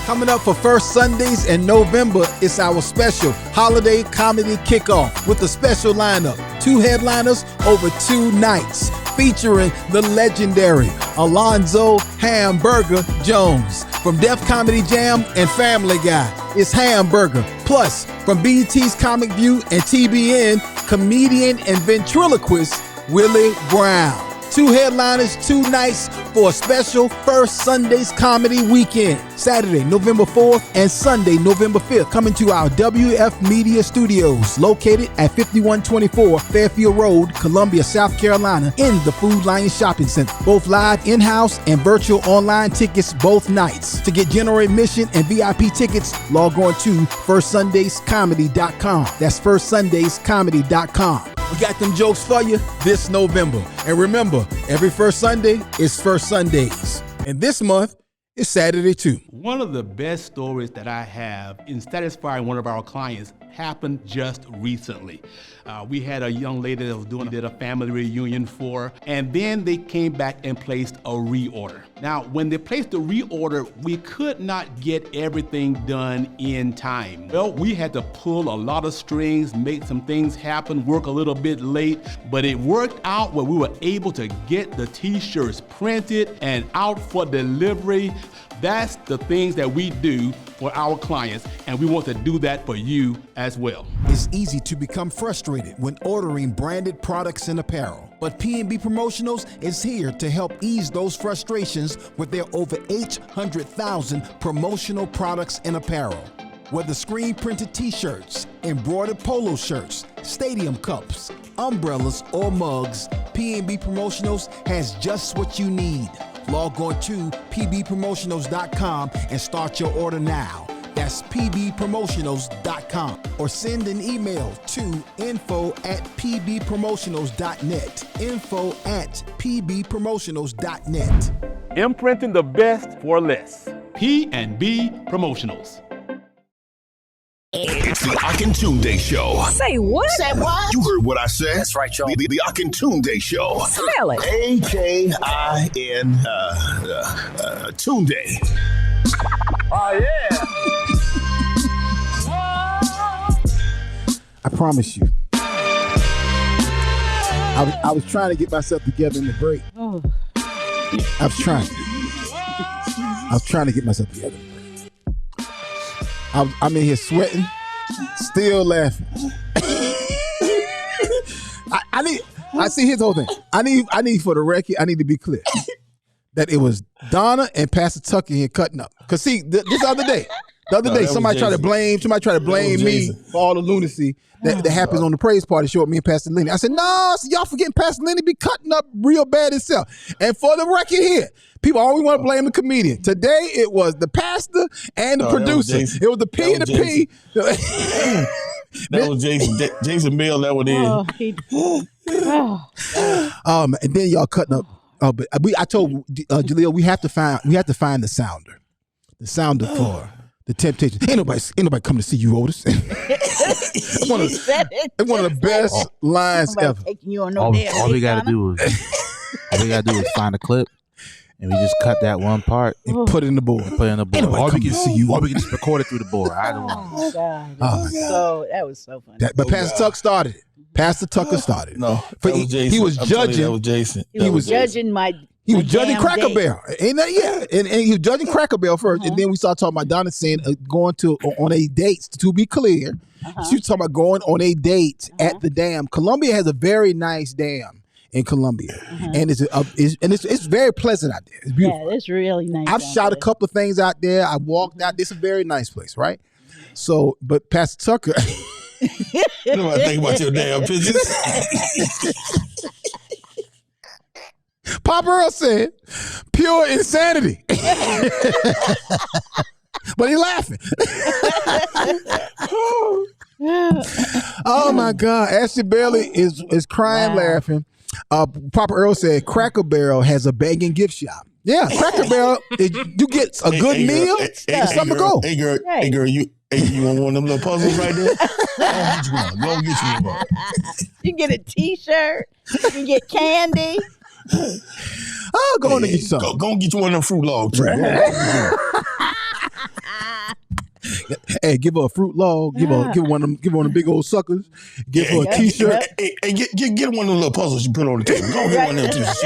Coming up for First Sundays in November, it's our special holiday comedy kickoff with a special lineup. 2 headliners over 2 nights, featuring the legendary Alonzo Hamburger Jones. From Def Comedy Jam and Family Guy, it's Hamburger. Plus, from BET's Comic View and TBN, comedian and ventriloquist Willie Brown. 2 headliners, 2 nights for a special First Sundays comedy weekend. Saturday, November 4th and Sunday, November 5th. Coming to our WF Media Studios, located at 5124 Fairfield Road, Columbia, South Carolina, in the Food Lion Shopping Center. Both live in-house and virtual online tickets both nights. To get general admission and VIP tickets, log on to firstsundayscomedy.com. That's firstsundayscomedy.com. We got them jokes for you this November. And remember, every first Sunday is First Sundays. And this month is Saturday too. One of the best stories that I have in satisfying one of our clients happened just recently. We had a young lady that was did a family reunion for, and then they came back and placed a reorder. Now, when they placed the reorder, we could not get everything done in time. Well, we had to pull a lot of strings, make some things happen, work a little bit late, but it worked out where we were able to get the t-shirts printed and out for delivery. That's the things that we do for our clients, and we want to do that for you as well. It's easy to become frustrated when ordering branded products and apparel. But P&B Promotionals is here to help ease those frustrations with their over 800,000 promotional products and apparel. Whether screen printed t-shirts, embroidered polo shirts, stadium cups, umbrellas, or mugs, P&B Promotionals has just what you need. Log on to pbpromotionals.com and start your order now. That's pbpromotionals.com, or send an email to info@pbpromotionals.net. info@pbpromotionals.net. Imprinting the best for less. P&B Promotionals. It's the Akintunde Show. Say what? Say what? You heard what I said. That's right, y'all. The Akintunde Show. Spell it. A-K-I-N Tunde. Oh, yeah. I promise you. I was trying to get myself together in the break. Oh. I was trying to get myself together. I'm in here sweating, still laughing. Here's the whole thing. I need for the record, I need to be clear that it was Donna and Pastor Tucker here cutting up. Cause see, this other day, The other day, somebody tried to blame me Jason. for all the lunacy that happens on the praise party show with me and Pastor Lenny. I said, no, y'all forgetting Pastor Lenny be cutting up real bad himself. And for the record here, people always want to blame the comedian. Today, it was the pastor and the producer. It was the P and the P. That was Jason Bell. That one in. And then y'all cutting up. But I told Jaleel we have to find the sounder. The sounder for the temptation. Ain't nobody coming to see you, Otis. It's one of the best lines ever. All we gotta do is find a clip, and we just cut that one part and put it in the board. All we can see you. All we can just record it through the board. I don't know. Oh God, that was so funny. But Pastor Tuck started it. Pastor Tucker started. No, he was judging. That was Jason. He was judging my. He was judging Cracker Barrel, and he was judging Cracker Barrel first, and then we started talking about Donna saying going on a date. To be clear, she was talking about going on a date at the dam. Columbia has a very nice dam in Columbia, and it's very pleasant out there. It's beautiful. Yeah, it's really nice. I've shot a couple of things out there. I walked out. It's a very nice place, right? So, but Pastor Tucker. Nobody think about your damn pictures. Papa Earl said, pure insanity. But he laughing. Oh my God. Ashley Bailey is crying laughing. Papa Earl said Cracker Barrel has a begging gift shop. Yeah, Cracker Barrel, you get a good meal, something to go. Hey girl, you want one of them little puzzles right there? Go get you one. You can get a T-shirt. You can get candy. Oh, go on and get you something. Go and get you one of them fruit logs. Hey, give her a fruit log. Give her one of them big old suckers. Give her a T-shirt. Hey, get one of them little puzzles you put on the table. Go get one of them T-shirts.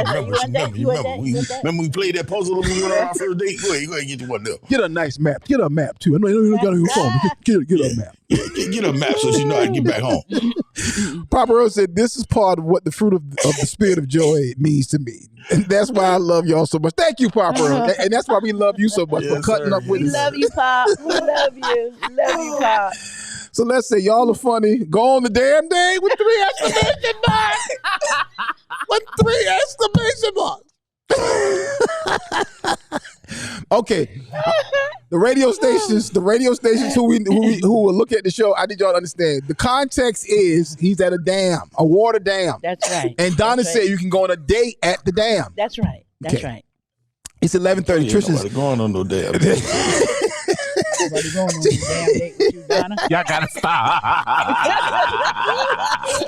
Remember we played that puzzle when we went on our first date? Go ahead and get you one of them. Get a nice map. Get a map too. I know you got on your phone. Get a map. Get a map so she know how to get back home. Papa Earl said, this is part of what the fruit of the spirit of joy means to me. And that's why I love y'all so much. Thank you, Papa Earl. And that's why we love you so much for cutting up with us. We love you, Pop. We love you. We love you, Pop. So let's say y'all are funny. Go on the damn day with 3 exclamation marks. With 3 exclamation marks. Okay, the radio stations who will look at the show, I need y'all to understand. The context is he's at a water dam. That's right. And Donna said you can go on a date at the dam. That's right. That's right. It's 11:30. Nobody going on no damn date. Nobody going on no damn date with you, Donna. Y'all gotta stop.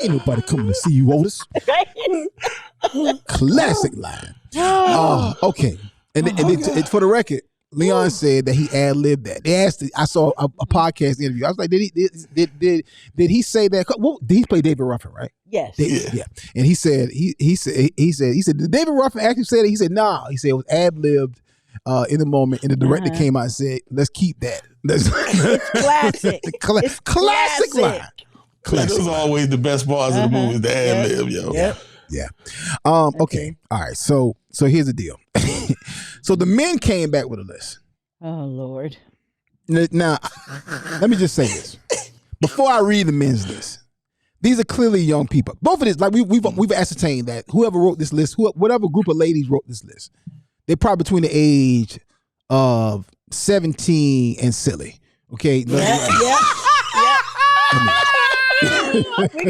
Ain't nobody coming to see you, Otis. Classic line. Okay. And for the record, Leon said that he ad-libbed that. They asked. I saw a podcast interview. I was like, did he say that? Well, he played David Ruffin, right? Yes. Yeah. And he said did David Ruffin actually say that? He said nah. He said it was ad-libbed in the moment, and the director came out and said, let's keep that. It's classic. It's classic line. Classic. Those are always the best parts of the movie. The ad-lib, yo. Yep. Yeah. Okay. All right. So here's the deal. So the men came back with a list. Oh Lord. Now, let me just say this. Before I read the men's list, these are clearly young people. Both of this, like we've ascertained that whoever wrote this list, whatever group of ladies wrote this list, they're probably between the age of 17 and silly. Okay. Yeah. We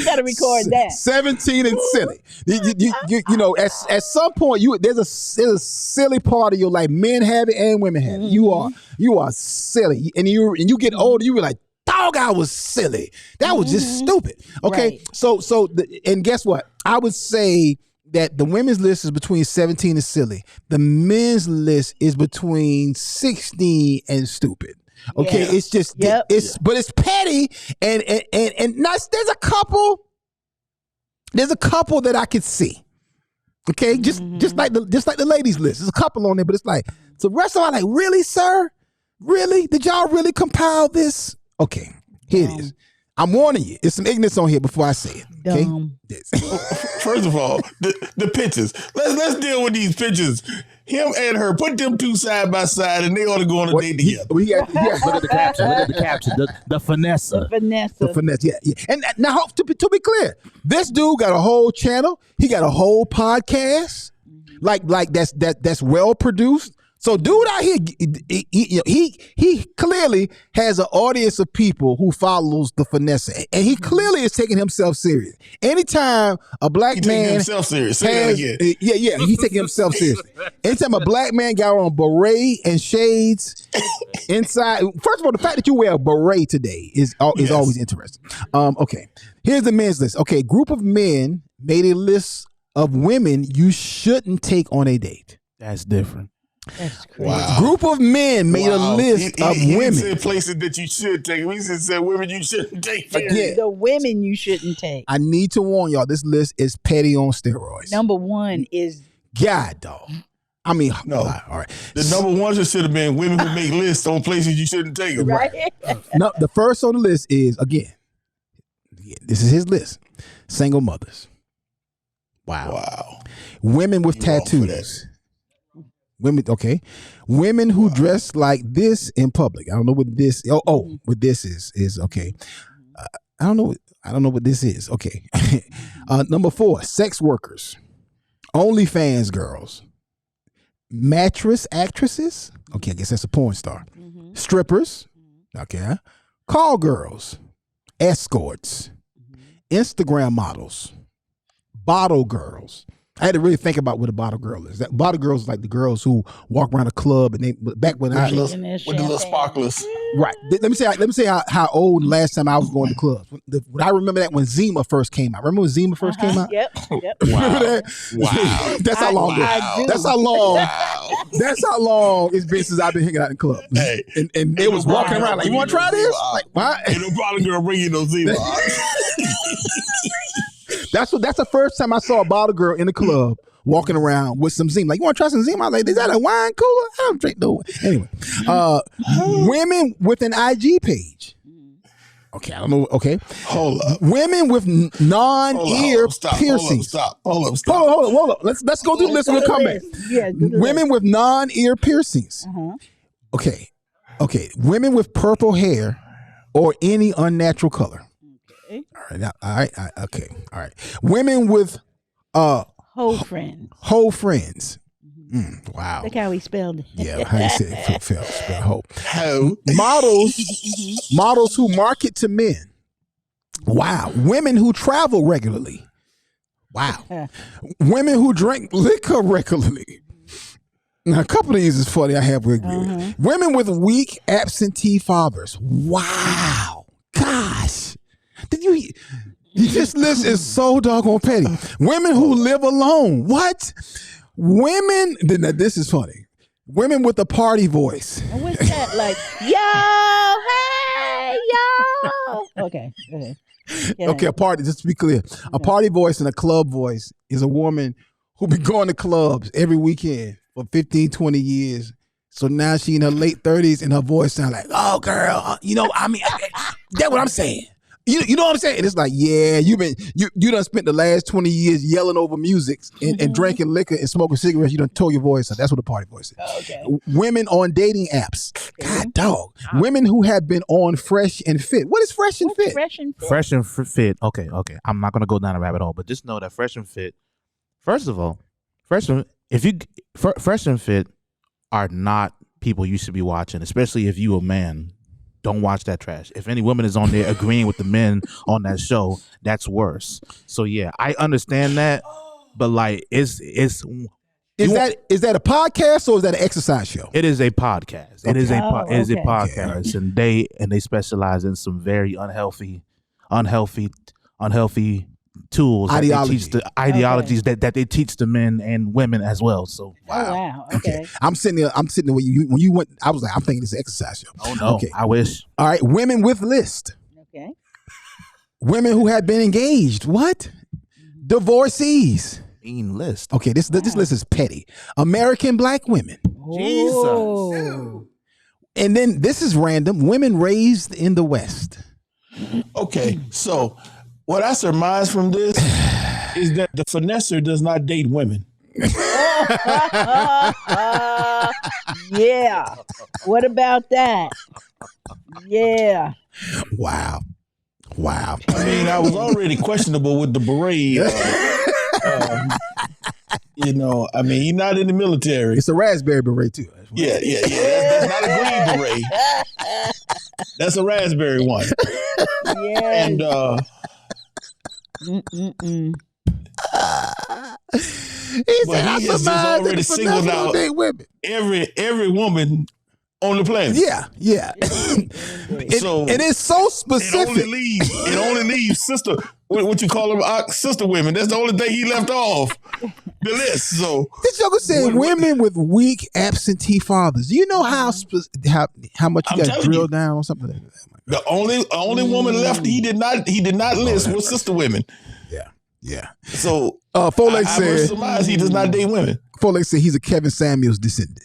gotta record that. 17 and silly. You know, at some point, there's a silly part of your life. Men have it and women have it. You are silly, and you get older. You were like, dog, I was silly. That was just stupid. Okay, right. So and guess what? I would say that the women's list is between 17 and silly. The men's list is between 16 and stupid. Okay, yeah. It's just but it's petty and not, there's a couple that I could see. Okay, just like the ladies list. There's a couple on there, but it's like the rest of them are like, really, sir? Really? Did y'all really compile this? Okay, here it is. I'm warning you. It's some ignorance on here before I say it. Okay. First of all, the pictures. Let's deal with these pictures. Him and her, put them two side by side, and they ought to go on a date together. Look at the caption. Look at the caption. The finesse. The finesse. Yeah. And now, to be clear, this dude got a whole channel. He got a whole podcast, like that's well produced. So, dude out here, he clearly has an audience of people who follows the finesse, and he clearly is taking himself serious. Anytime a black man himself serious, say that again. Yeah, he's taking himself seriously. Anytime a black man got on a beret and shades inside, first of all, the fact that you wear a beret today is always interesting. Okay, here's the men's list. Okay, group of men made a list of women you shouldn't take on a date. That's different. That's crazy. Wow. Group of men made a list of women. He said places that you should take. He said women you shouldn't take. Again, the women you shouldn't take. I need to warn y'all, this list is petty on steroids. Number one is God, dog. I mean, no. All right. The number one should have been women who make lists on places you shouldn't take them. right. No, the first on the list is, again, this is his list. Single mothers. Wow. Women with tattoos. Women, okay. Women who dress like this in public. I don't know what this. What this is okay. I don't know what this is. Okay. Number 4, sex workers, OnlyFans girls, mattress actresses. Okay, I guess that's a porn star. Strippers. Okay. Call girls, escorts, Instagram models, bottle girls. I had to really think about what a bottle girl is. That bottle girls is like the girls who walk around a club and they back when with the little sparklers. Right. Let me say how old last time I was going to clubs. I remember that when Zima first came out. Remember when Zima first came out? Yep. Remember that? Wow. That's how long. That's how long. That's how long it's been since I've been hanging out in clubs. Hey, and they was walking around like, you want to try this? Like, what? Ain't no bottle girl bring you no Zima. That's the first time I saw a bottle girl in the club walking around with some Zima. Like, you want to try some Zima? I'm like, is that a wine cooler? I don't drink no. Anyway, women with an IG page. Okay, I don't know. Okay, hold up. Women with non-ear piercings. Hold up. Hold up. Let's go through the list. We'll come back. Yeah, women with non-ear piercings. Okay. Women with purple hair or any unnatural color. All right. All right. Women with whole friends. Whole friends. Wow. Look how he spelled it. Yeah, how you say it? Spell hope. Models who market to men. Wow. Women who travel regularly. Wow. Women who drink liquor regularly. Now, a couple of these is funny. I have to agree with. Women with weak absentee fathers. Wow. Gosh. Did you? This list is so doggone petty. Women who live alone. What? Women. This is funny. Women with a party voice. What's that like? Yo, hey, yo. Okay. Go ahead. Okay, a party. Just to be clear, a party voice and a club voice is a woman who be going to clubs every weekend for 15, 20 years. So now she in her late 30s and her voice sound like, oh girl, that's what I'm saying. You know what I'm saying? And it's like, yeah, you done spent the last 20 years yelling over music and drinking liquor and smoking cigarettes. You done tore your voice out. That's what a party voice is. Okay. Women on dating apps. God, dog. Women who have been on Fresh and Fit. What is Fresh and Fit? Fresh and Fit. Okay. I'm not gonna go down a rabbit hole, but just know that Fresh and Fit. First of all, Fresh and Fit are not people you should be watching, especially if you a man. Don't watch that trash. If any woman is on there agreeing with the men on that show, that's worse. So yeah, I understand that, but like, is that a podcast or is that an exercise show? It is a podcast. Okay. It is a podcast, and they specialize in some very unhealthy tools, ideologies that they teach the men and women as well. So wow. Okay. I'm sitting there when you went. I was like, I'm thinking it's an exercise show. Oh no, okay. I wish. All right, women with list. Okay. Women who had been engaged. What? Divorcees. Mean list. Okay, this list is petty. American black women. Jesus. And then this is random. Women raised in the West. Okay, so what I surmise from this is that the finesser does not date women. Yeah. What about that? Yeah. Wow. I mean, I was already questionable with the beret. I mean, he's not in the military. It's a raspberry beret too. Yeah. That's not a green beret. That's a raspberry one. Yes. And but he has just already singled out every woman on the planet. Yeah. And it's so specific. It only leaves sister. What you call them? Sister women. That's the only thing he left off the list. So this joker said women with weak absentee fathers. Do you know how much you got drilled down on something like that? The only woman left he did not list was sister women. Yeah. So Folex I said surmise he does not date women. Folex said he's a Kevin Samuels descendant.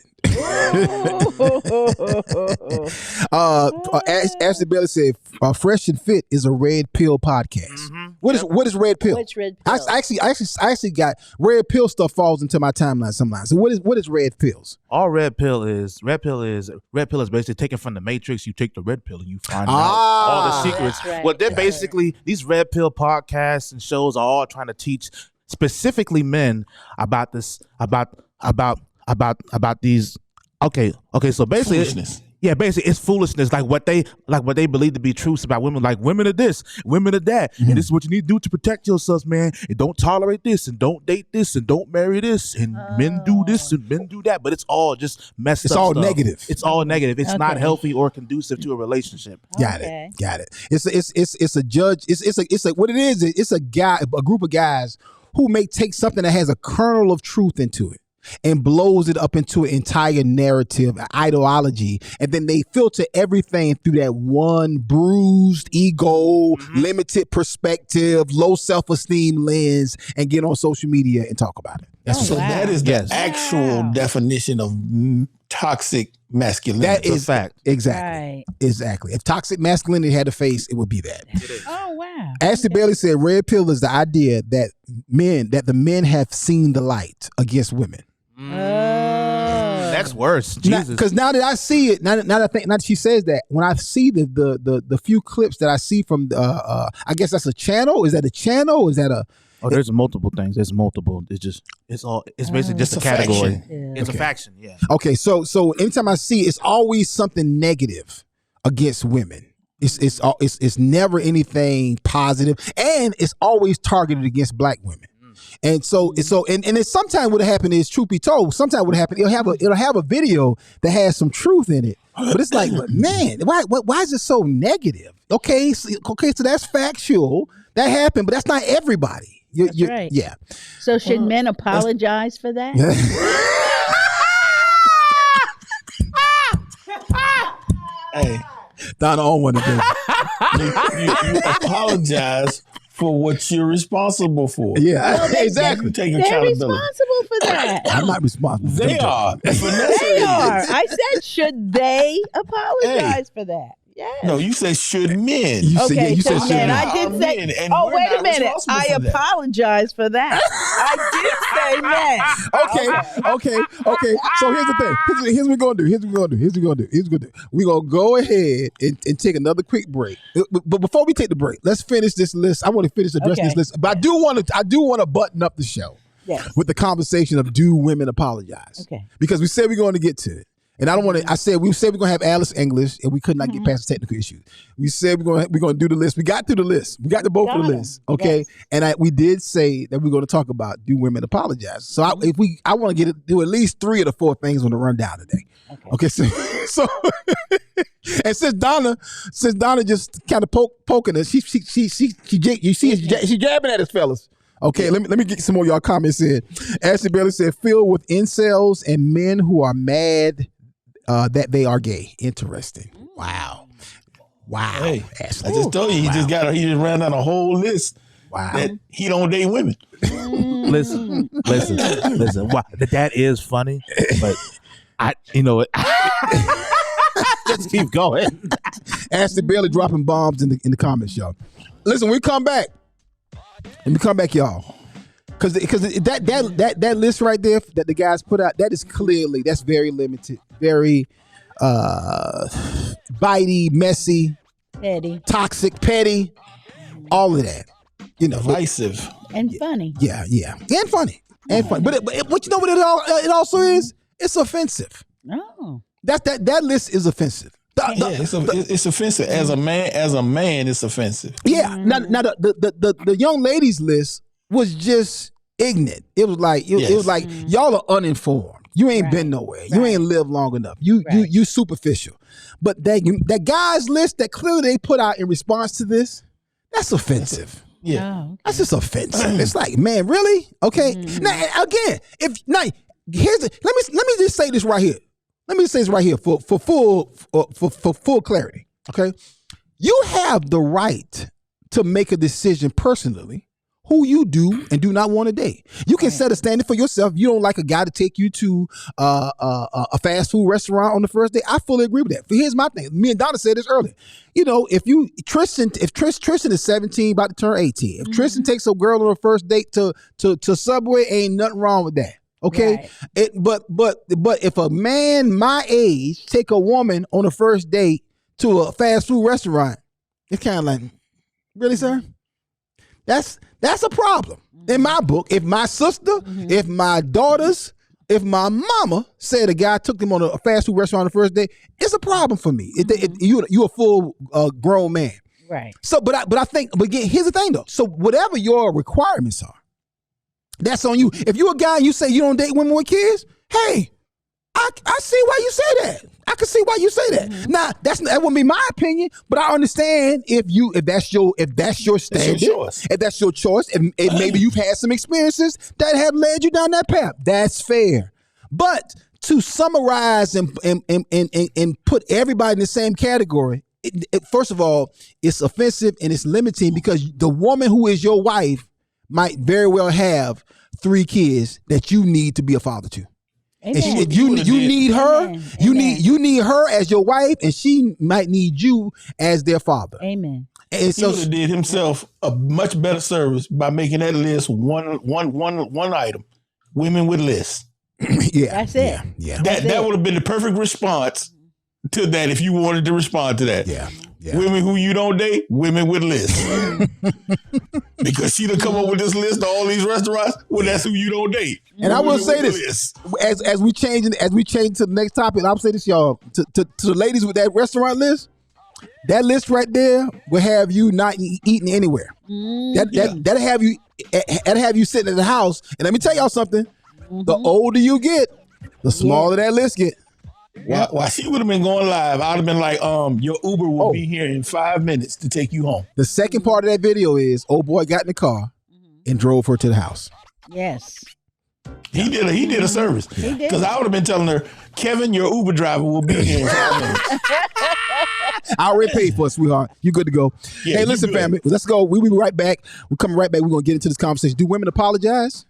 Ashley Bailey said Fresh and Fit is a red pill podcast. Mm-hmm. What is red pill? What's red pill? I actually got red pill stuff falls into my timeline sometimes. So what is red pills? All red pill is basically taken from the Matrix. You take the red pill and you find out all the secrets. Right. Well, they're basically these red pill podcasts and shows are all trying to teach specifically men about this about these. Okay. So basically, Foolishness. Basically it's foolishness. Like what they believe to be truths about women. Like women are this, women are that, and this is what you need to do to protect yourselves, man. And don't tolerate this, and don't date this, and don't marry this, and men do this and men do that. But it's all just messed up. It's all stuff. negative. It's all negative. It's not Okay. healthy or conducive to a relationship. Got it. It's a judge. It's what it is. It's a group of guys who may take something that has a kernel of truth into it and blows it up into an entire narrative, ideology, and then they filter everything through that one bruised ego, limited perspective, low self-esteem lens, and get on social media and talk about it. That is the actual definition of toxic masculinity. That is a fact. Exactly. Exactly. If toxic masculinity had a face, it would be that. Oh wow. Ashley Bailey said red pill is the idea that the men have seen the light against women. That's worse. Jesus. Because now that I see it, now that she says that, when I see the few clips that I see from I guess that's a channel. Is that a channel? Is that a? Oh, there's multiple things. There's multiple. It's basically just a category. Faction. It's a faction. Yeah. Okay, so anytime I see it, it's always something negative against women. It's never anything positive, and it's always targeted against black women. And so it's sometimes what happened is, truth be told, sometimes what happened, it'll have a video that has some truth in it, but it's like, man, why is it so negative? Okay, so that's factual, that happened, but that's not everybody. That's right. Yeah. So should men apologize for that? Hey, Donna on one of them. you apologize for what you're responsible for. Yeah, exactly. You take They're accountability. responsible for that. I'm not responsible. They are. They are. I said, should they apologize for that? Yes. No, you said should men. You said, Okay, you said so should men. not. I did say. Men, and Oh, we're wait a not minute. responsible I for that. apologize for that. I did say men. Okay. So here's the thing. Here's what we're gonna do. We're gonna go ahead and take another quick break. But before we take the break, let's finish this list. I want to finish addressing this list, but I do want to button up the show with the conversation of do women apologize? Okay. Because we said we're going to get to it. And I don't want to. We said we're gonna have Alice English, and we could not get past the technical issues. We said we're gonna do the list. We got through the list. We got to both of the lists. Okay, yes. And we did say that we're going to talk about do women apologize. So I want to do at least 3 of the 4 things on the rundown today. Okay. So and since Donna just kind of poking us, she you see she jabbing at us, fellas. Okay, let me get some more of y'all comments in. Ashley Bailey said, filled with incels and men who are mad that they are gay. Interesting. Wow. Hey, Ashley. I just told you, he just ran down a whole list. Wow. That he don't date women. Listen. Wow, that is funny, but just keep going. Ashley Bailey dropping bombs in the comments, y'all. Listen, we come back. Y'all. Because that list right there that the guys put out, that's very limited, very bitey, messy, petty, toxic, petty, all of that. Divisive and funny. Yeah, and funny, and funny. But you know what it also is? It's offensive. Oh, that list is offensive. It's offensive as a man. It's offensive. Yeah. Now the young ladies list was just ignorant. It was like y'all are uninformed. You ain't been nowhere. You ain't lived long enough. You superficial. But that guys list that clearly they put out in response to this, that's offensive. Yeah, okay. That's just offensive. It's like, man, really? Okay. Now again, let me just say this right here. Let me say this right here for full clarity. Okay, you have the right to make a decision personally who you do and do not want to date. You can set a standard for yourself. You don't like a guy to take you to a fast food restaurant on the first day. I fully agree with that. But here's my thing. Me and Donna said this earlier. If Tristan is 17, about to turn 18. If Tristan takes a girl on a first date to Subway, ain't nothing wrong with that. Okay, right. But if a man my age take a woman on a first date to a fast food restaurant, it's kind of like, really, sir? That's a problem in my book. If my sister, if my daughters, if my mama said a guy took them on a fast food restaurant on the first day, it's a problem for me. You a full grown man, right? So, but again, here's the thing though. So whatever your requirements are, that's on you. If you're a guy and you say you don't date women with kids, hey, I see why you say that. I can see why you say that. Now, that wouldn't be my opinion, but I understand if that's your standard, if that's your choice, and maybe you've had some experiences that have led you down that path. That's fair. But to summarize and put everybody in the same category, first of all, it's offensive and it's limiting because the woman who is your wife might very well have 3 kids that you need to be a father to. And you need her. Amen. You need her as your wife, and she might need you as their father. Amen. And so he did himself a much better service by making that list one item. Women with lists. Yeah, that's it. Yeah. That would have been the perfect response to that if you wanted to respond to that. Yeah. Women who you don't date, women with lists. Because she done come up with this list of all these restaurants. Well, that's who you don't date. And I will say this as we change to the next topic. I'll say this, y'all, to the ladies with that restaurant list. That list right there will have you not eating anywhere. That'll have you sitting in the house. And let me tell y'all something. The older you get, the smaller that list get. While she would have been going live, I'd have been like, your Uber will be here in 5 minutes to take you home. The second part of that video is old boy got in the car and drove her to the house. Yes. He did a service. Because I would have been telling her, Kevin, your Uber driver will be here in 5 minutes. I already paid for it, sweetheart. You good to go. Hey, listen, family, let's go. We'll be right back. We're coming right back. We're going to get into this conversation. Do women apologize?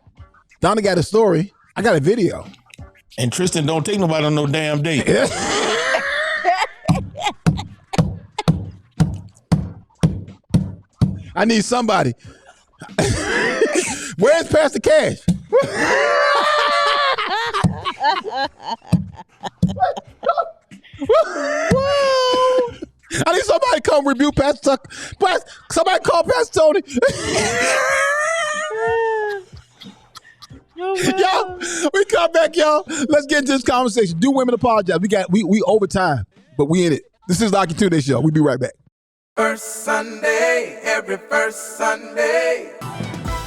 Donna got a story. I got a video. And Tristan don't take nobody on no damn date. I need somebody. Where's Pastor Cash? I need somebody to come rebuke Pastor Tuck. Somebody call Pastor Tony. Y'all, we come back, y'all. Let's get into this conversation. Do women apologize? We over time, but we in it. This is the Akintunde Show. We'll be right back. First Sunday, every first Sunday.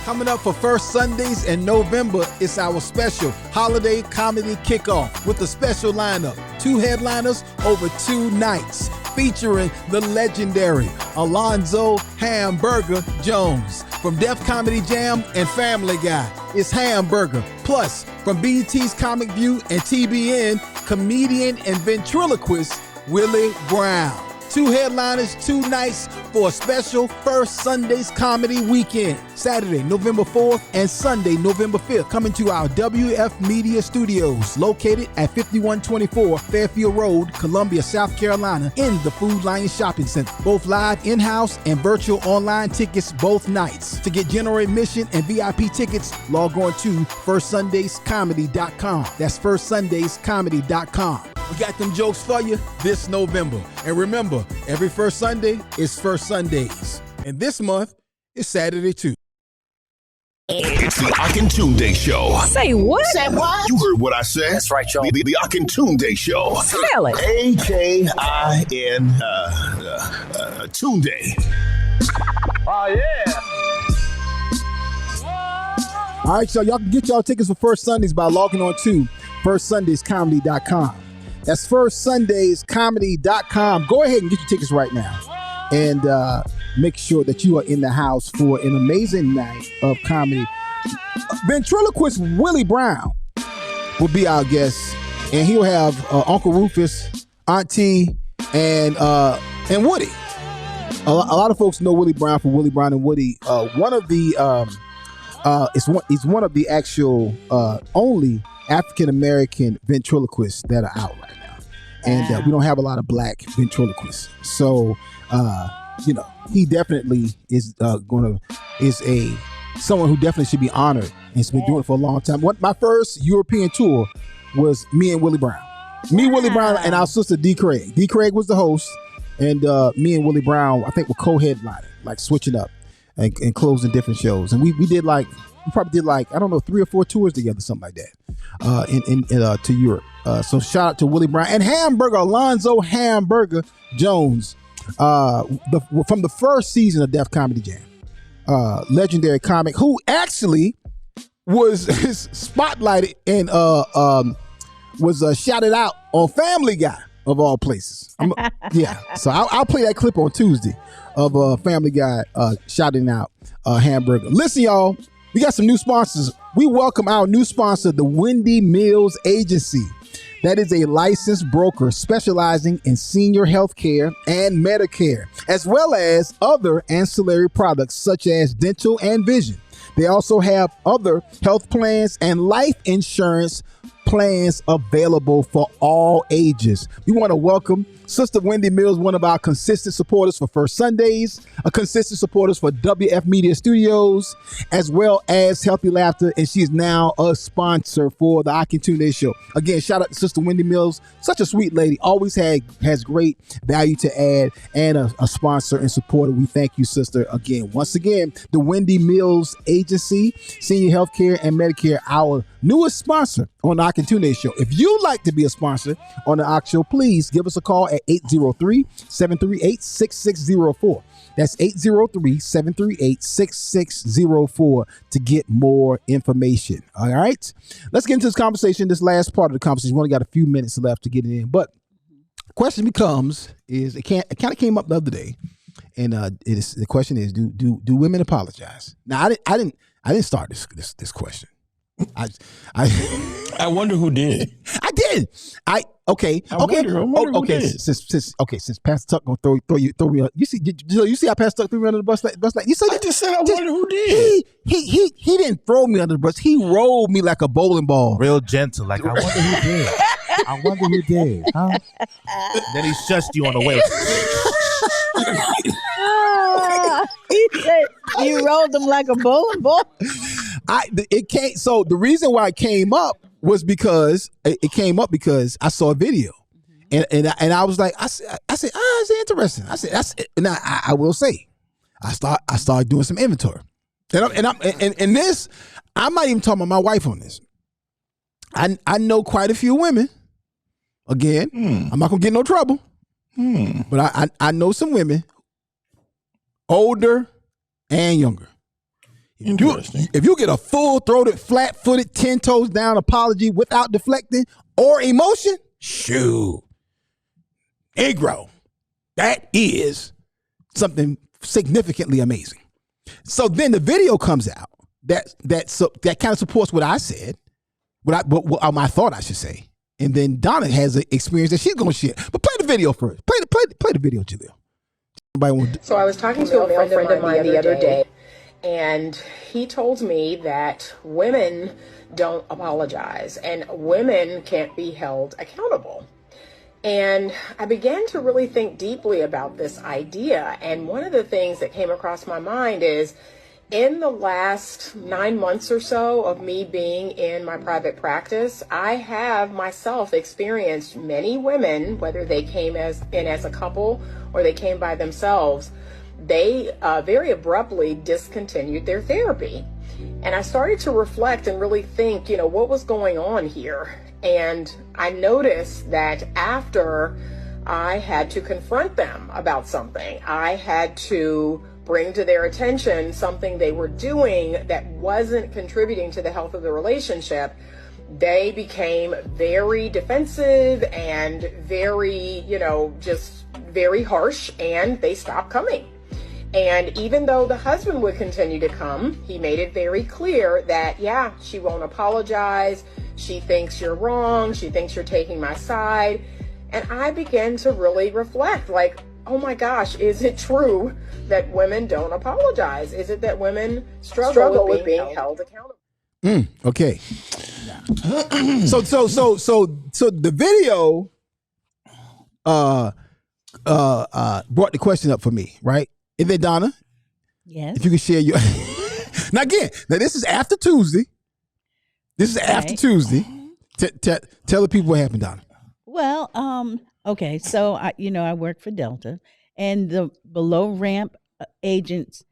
Coming up for First Sundays in November, it's our special holiday comedy kickoff with a special lineup. 2 headliners over 2 nights, featuring the legendary Alonzo Hamburger Jones. From Def Comedy Jam and Family Guy, it's Hamburger. Plus, from BET's Comic View and TBN, comedian and ventriloquist Willie Brown. 2 headliners, 2 nights for a special First Sundays Comedy Weekend. Saturday, November 4th and Sunday, November 5th. Coming to our WF Media Studios, located at 5124 Fairfield Road, Columbia, South Carolina, in the Food Lion Shopping Center. Both live in-house and virtual online tickets both nights. To get general admission and VIP tickets, log on to firstsundayscomedy.com. That's firstsundayscomedy.com. We got them jokes for you this November. And remember, every first Sunday is First Sundays. And this month is Saturday too. It's the Akintunde Show. Say what? Say what? You heard what I said. That's right, y'all. The Akintunde Show. Spell it. A-K-I-N Tunde. Oh, yeah. All right, y'all can get y'all tickets for First Sundays by logging on to firstsundayscomedy.com. That's firstsundayscomedy.com. Go ahead and get your tickets right now. And make sure that you are in the house for an amazing night of comedy. Ventriloquist Willie Brown will be our guest. And he'll have Uncle Rufus, Auntie, and Woody. A lot of folks know Willie Brown from Willie Brown and Woody. One of the he's one of the actual only African-American ventriloquists that are out right now. And we don't have a lot of black ventriloquists. So, he definitely is someone who definitely should be honored and has been doing it for a long time. My first European tour was me and Willie Brown. Me, Willie Brown, and our sister D. Craig. D. Craig was the host, and me and Willie Brown, I think, were co-headlining, like switching up and closing different shows. And we probably did I don't know, 3 or 4 tours together, something like that, to Europe. So shout out to Willie Brown and Alonzo Hamburger Jones, from the first season of Def Comedy Jam, legendary comic who actually was spotlighted and was shouted out on Family Guy of all places. So I'll play that clip on Tuesday of Family Guy shouting out Hamburger. Listen, y'all, we got some new sponsors. We welcome our new sponsor, the Wendy Mills Agency. That is a licensed broker specializing in senior health care and Medicare, as well as other ancillary products such as dental and vision. They also have other health plans and life insurance plans available for all ages. We want to welcome Sister Wendy Mills, one of our consistent supporters for First Sundays, a consistent supporters for WF Media Studios, as well as Healthy Laughter, and she is now a sponsor for the Akintunde Show. Again, shout out to Sister Wendy Mills, such a sweet lady, always has great value to add, and a sponsor and supporter. We thank you, sister, again. Once again, the Wendy Mills Agency, Senior Healthcare and Medicare, our newest sponsor on the Akintunde Show. If you'd like to be a sponsor on the Ak Show, please give us a call at 803-738-6604. That's 803-738-6604 to get more information. All right, let's get into this conversation. This last part of the conversation, we only got a few minutes left to get it in, but the question becomes it kind of came up the other day, and the question is, do women apologize? Now, I didn't start this question. I wonder who did. I did. Okay. Who did. Since Pastor Tuck gonna throw me. You see how Pastor Tuck threw me under the bus like you said. I just said I wonder who did. He didn't throw me under the bus. He rolled me like a bowling ball. Real gentle. Like, I wonder who did. I wonder who did. Huh? Then he shushed you on the way. He said you rolled him like a bowling ball. So the reason why it came up was because I saw a video, and I was like, I said, it's interesting. I said, that's it. And I will say, I started doing some inventory, and this, I'm not even talking about my wife on this. I know quite a few women. Again, I'm not gonna get in no trouble, but I know some women, older and younger. If you get a full-throated, flat-footed, 10 toes down apology without deflecting or emotion, shoot, Negro, that is something significantly amazing. So then the video comes out that kind of supports what I said, what I thought I should say, and then Donna has an experience that she's gonna share. But play the video first. Play Play the video, Jaleel. So I was talking to a male friend of mine the other day, and he told me that women don't apologize and women can't be held accountable. And I began to really think deeply about this idea. And one of the things that came across my mind is, in the last 9 months or so of me being in my private practice, I have myself experienced many women, whether they came in as a couple or they came by themselves, they very abruptly discontinued their therapy. And I started to reflect and really think, what was going on here? And I noticed that after I had to confront them about something, I had to bring to their attention something they were doing that wasn't contributing to the health of the relationship, they became very defensive and very, just very harsh, and they stopped coming. And even though the husband would continue to come, he made it very clear that, yeah, she won't apologize. She thinks you're wrong. She thinks you're taking my side. And I began to really reflect, like, oh my gosh, is it true that women don't apologize? Is it that women struggle with being held accountable? Okay. So the video brought the question up for me, right? Is it, Donna? Yes. If you could share your now this is after Tuesday. Tell the people what happened, Donna. Well, okay, so I work for Delta, and the below ramp agents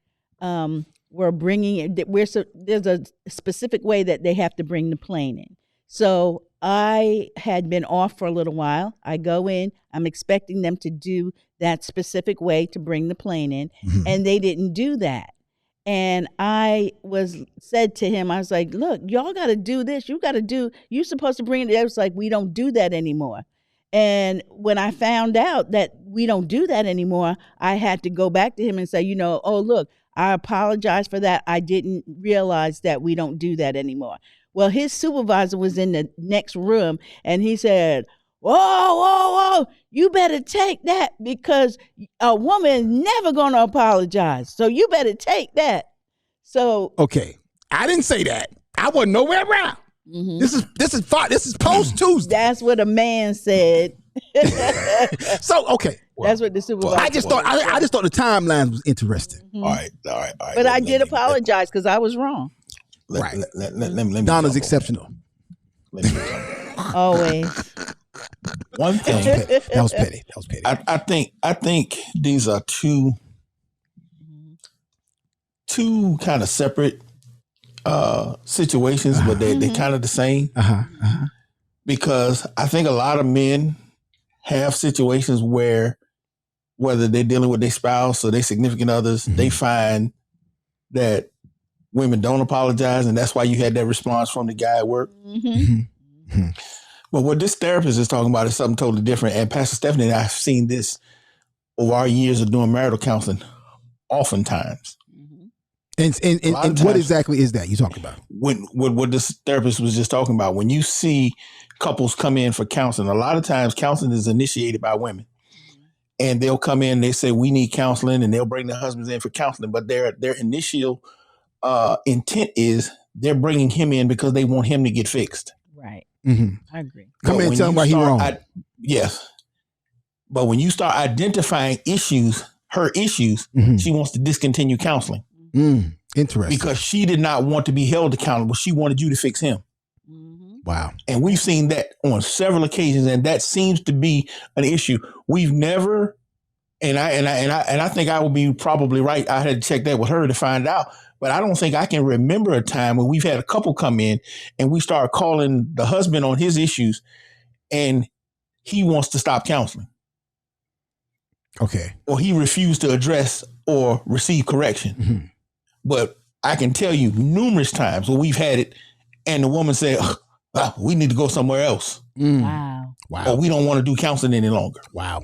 were bringing it. There's a specific way that they have to bring the plane in. So I had been off for a little while. I go in. I'm expecting them to do that specific way to bring the plane in, and they didn't do that. And I said to him, I was like, look, y'all got to do this. You're supposed to bring it. I was like, we don't do that anymore. And when I found out that we don't do that anymore, I had to go back to him and say, oh, look, I apologize for that. I didn't realize that we don't do that anymore. Well, his supervisor was in the next room, and he said, whoa, you better take that, because a woman is never going to apologize. So you better take that. So okay, I didn't say that. I wasn't nowhere around. Mm-hmm. This is post Tuesday. That's what a man said. So okay, that's what the supervisor. I just thought the timeline was interesting. Mm-hmm. All right. But I did apologize because I was wrong. Let me Donna's exceptional. Always. One thing that was petty. I think these are two kind of separate situations, but they're kind of the same. Because I think a lot of men have situations where, whether they're dealing with their spouse or their significant others, they find that women don't apologize, and that's why you had that response from the guy at work. But what this therapist is talking about is something totally different. And Pastor Stephanie and I have seen this over our years of doing marital counseling oftentimes. And what exactly is that you talking about? What this therapist was just talking about, when you see couples come in for counseling, a lot of times counseling is initiated by women. And they'll come in, they say, we need counseling, and they'll bring their husbands in for counseling. But their initial intent is they're bringing him in because they want him to get fixed. Right. Mm-hmm. I agree. Come in and tell him why he's wrong. Yes. But when you start identifying her issues, she wants to discontinue counseling. Interesting. Because she did not want to be held accountable. She wanted you to fix him. Wow. And we've seen that on several occasions, and that seems to be an issue. We've never, and I think I would be probably right. I had to check that with her to find out. But I don't think I can remember a time when we've had a couple come in and we start calling the husband on his issues and he wants to stop counseling. Okay. Or he refused to address or receive correction. But I can tell you numerous times when we've had it and the woman said, we need to go somewhere else. Wow. Or we don't want to do counseling any longer. Wow.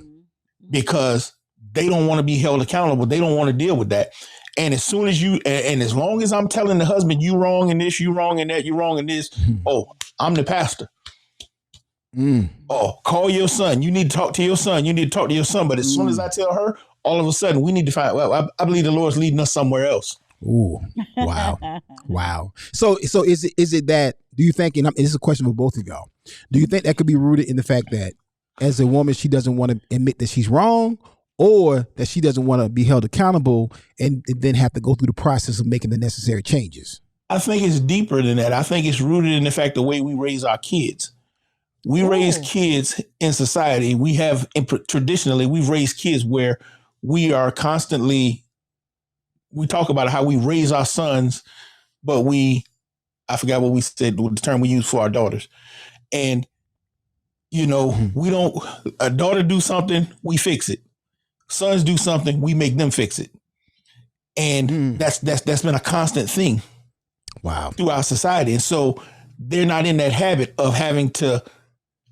Because they don't want to be held accountable. They don't want to deal with that. And as soon as and as long as I'm telling the husband, you wrong in this, you wrong in that, you wrong in this. Oh, I'm the pastor. Oh, call your son. You need to talk to your son. You need to talk to your son. But as soon as I tell her, all of a sudden we need to find. Well, I believe the Lord's leading us somewhere else. Ooh, wow, wow. So is it that? Do you think? And this is a question for both of y'all. Do you think that could be rooted in the fact that, as a woman, she doesn't want to admit that she's wrong, or that she doesn't want to be held accountable and then have to go through the process of making the necessary changes? I think it's deeper than that. I think it's rooted in the fact the way we raise our kids. We raise kids in society. We have traditionally we've raised kids where we are constantly. We talk about how we raise our sons, but I forgot what we said, the term we use for our daughters. And, we don't, a daughter do something, we fix it. Sons do something, we make them fix it. And that's been a constant thing. Wow. Throughout society. And so they're not in that habit of having to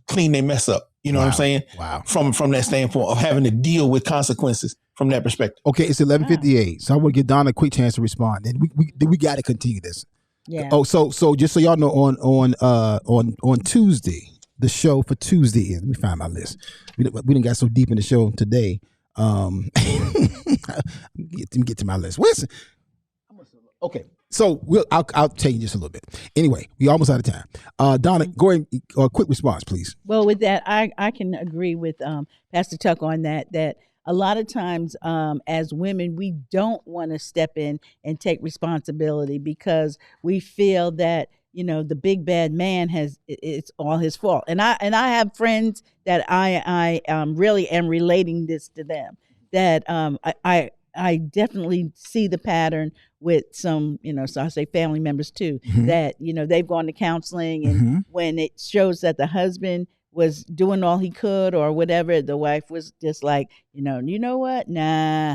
clean their mess up. You know what I'm saying? Wow. From that standpoint of having to deal with consequences from that perspective. Okay, it's 11:58. So I want to give Donna a quick chance to respond. And we got to continue this. Yeah. Oh, so just so y'all know, on Tuesday, the show for Tuesday is. Let me find my list. We didn't got so deep in the show today. Let me get to my list. Listen. Okay. So I'll tell you just a little bit. Anyway, we almost out of time. Donna, go ahead. Quick response, please. Well, with that, I can agree with Pastor Tuck on that a lot of times as women, we don't want to step in and take responsibility because we feel that, the big bad man it's all his fault. And I have friends that I really am relating this to them, that I definitely see the pattern with some, so I say family members too, that, they've gone to counseling, and when it shows that the husband was doing all he could or whatever, the wife was just like, you know what? Nah.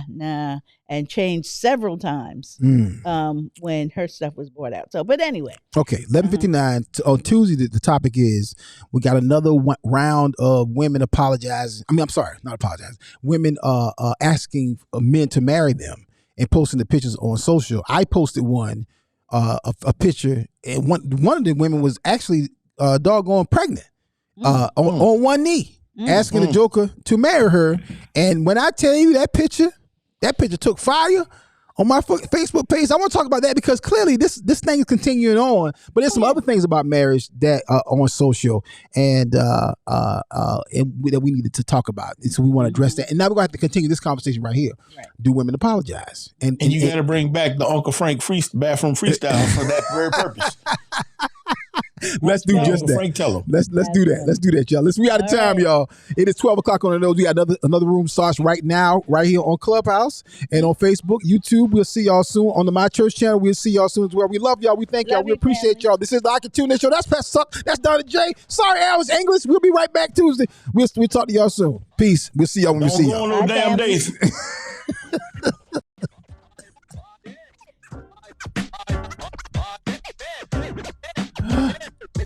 And changed several times when her stuff was brought out. So, but anyway. Okay, 11:59 on Tuesday. The topic is we got another round of women apologizing. I'm sorry, not apologizing. Women asking men to marry them and posting the pictures on social. I posted one, a picture, and one of the women was actually doggone pregnant. On one knee, asking the Joker to marry her. And when I tell you that picture took fire on my Facebook page. I want to talk about that because clearly this thing is continuing on. But there's some other things about marriage that are on social and that we needed to talk about. And so we want to address that. And now we're going to have to continue this conversation right here. Right. Do women apologize? And you got to bring back the Uncle Frank bathroom freestyle for that very purpose. Let's do just that. Frank, tell him. Let's do that. Let's do that, y'all. We out of time, y'all. It is 12 o'clock on the nose. We got another room starts right now, right here on Clubhouse and on Facebook, YouTube. We'll see y'all soon on the My Church channel. We'll see y'all soon as well. We love y'all. We thank y'all. We appreciate y'all. This is the Akintunde Show. That's Pastor Suck. That's Donna J. Sorry, I was English. We'll be right back Tuesday. We'll talk to y'all soon. Peace. We'll see y'all when we see y'all. Don't go on no damn days.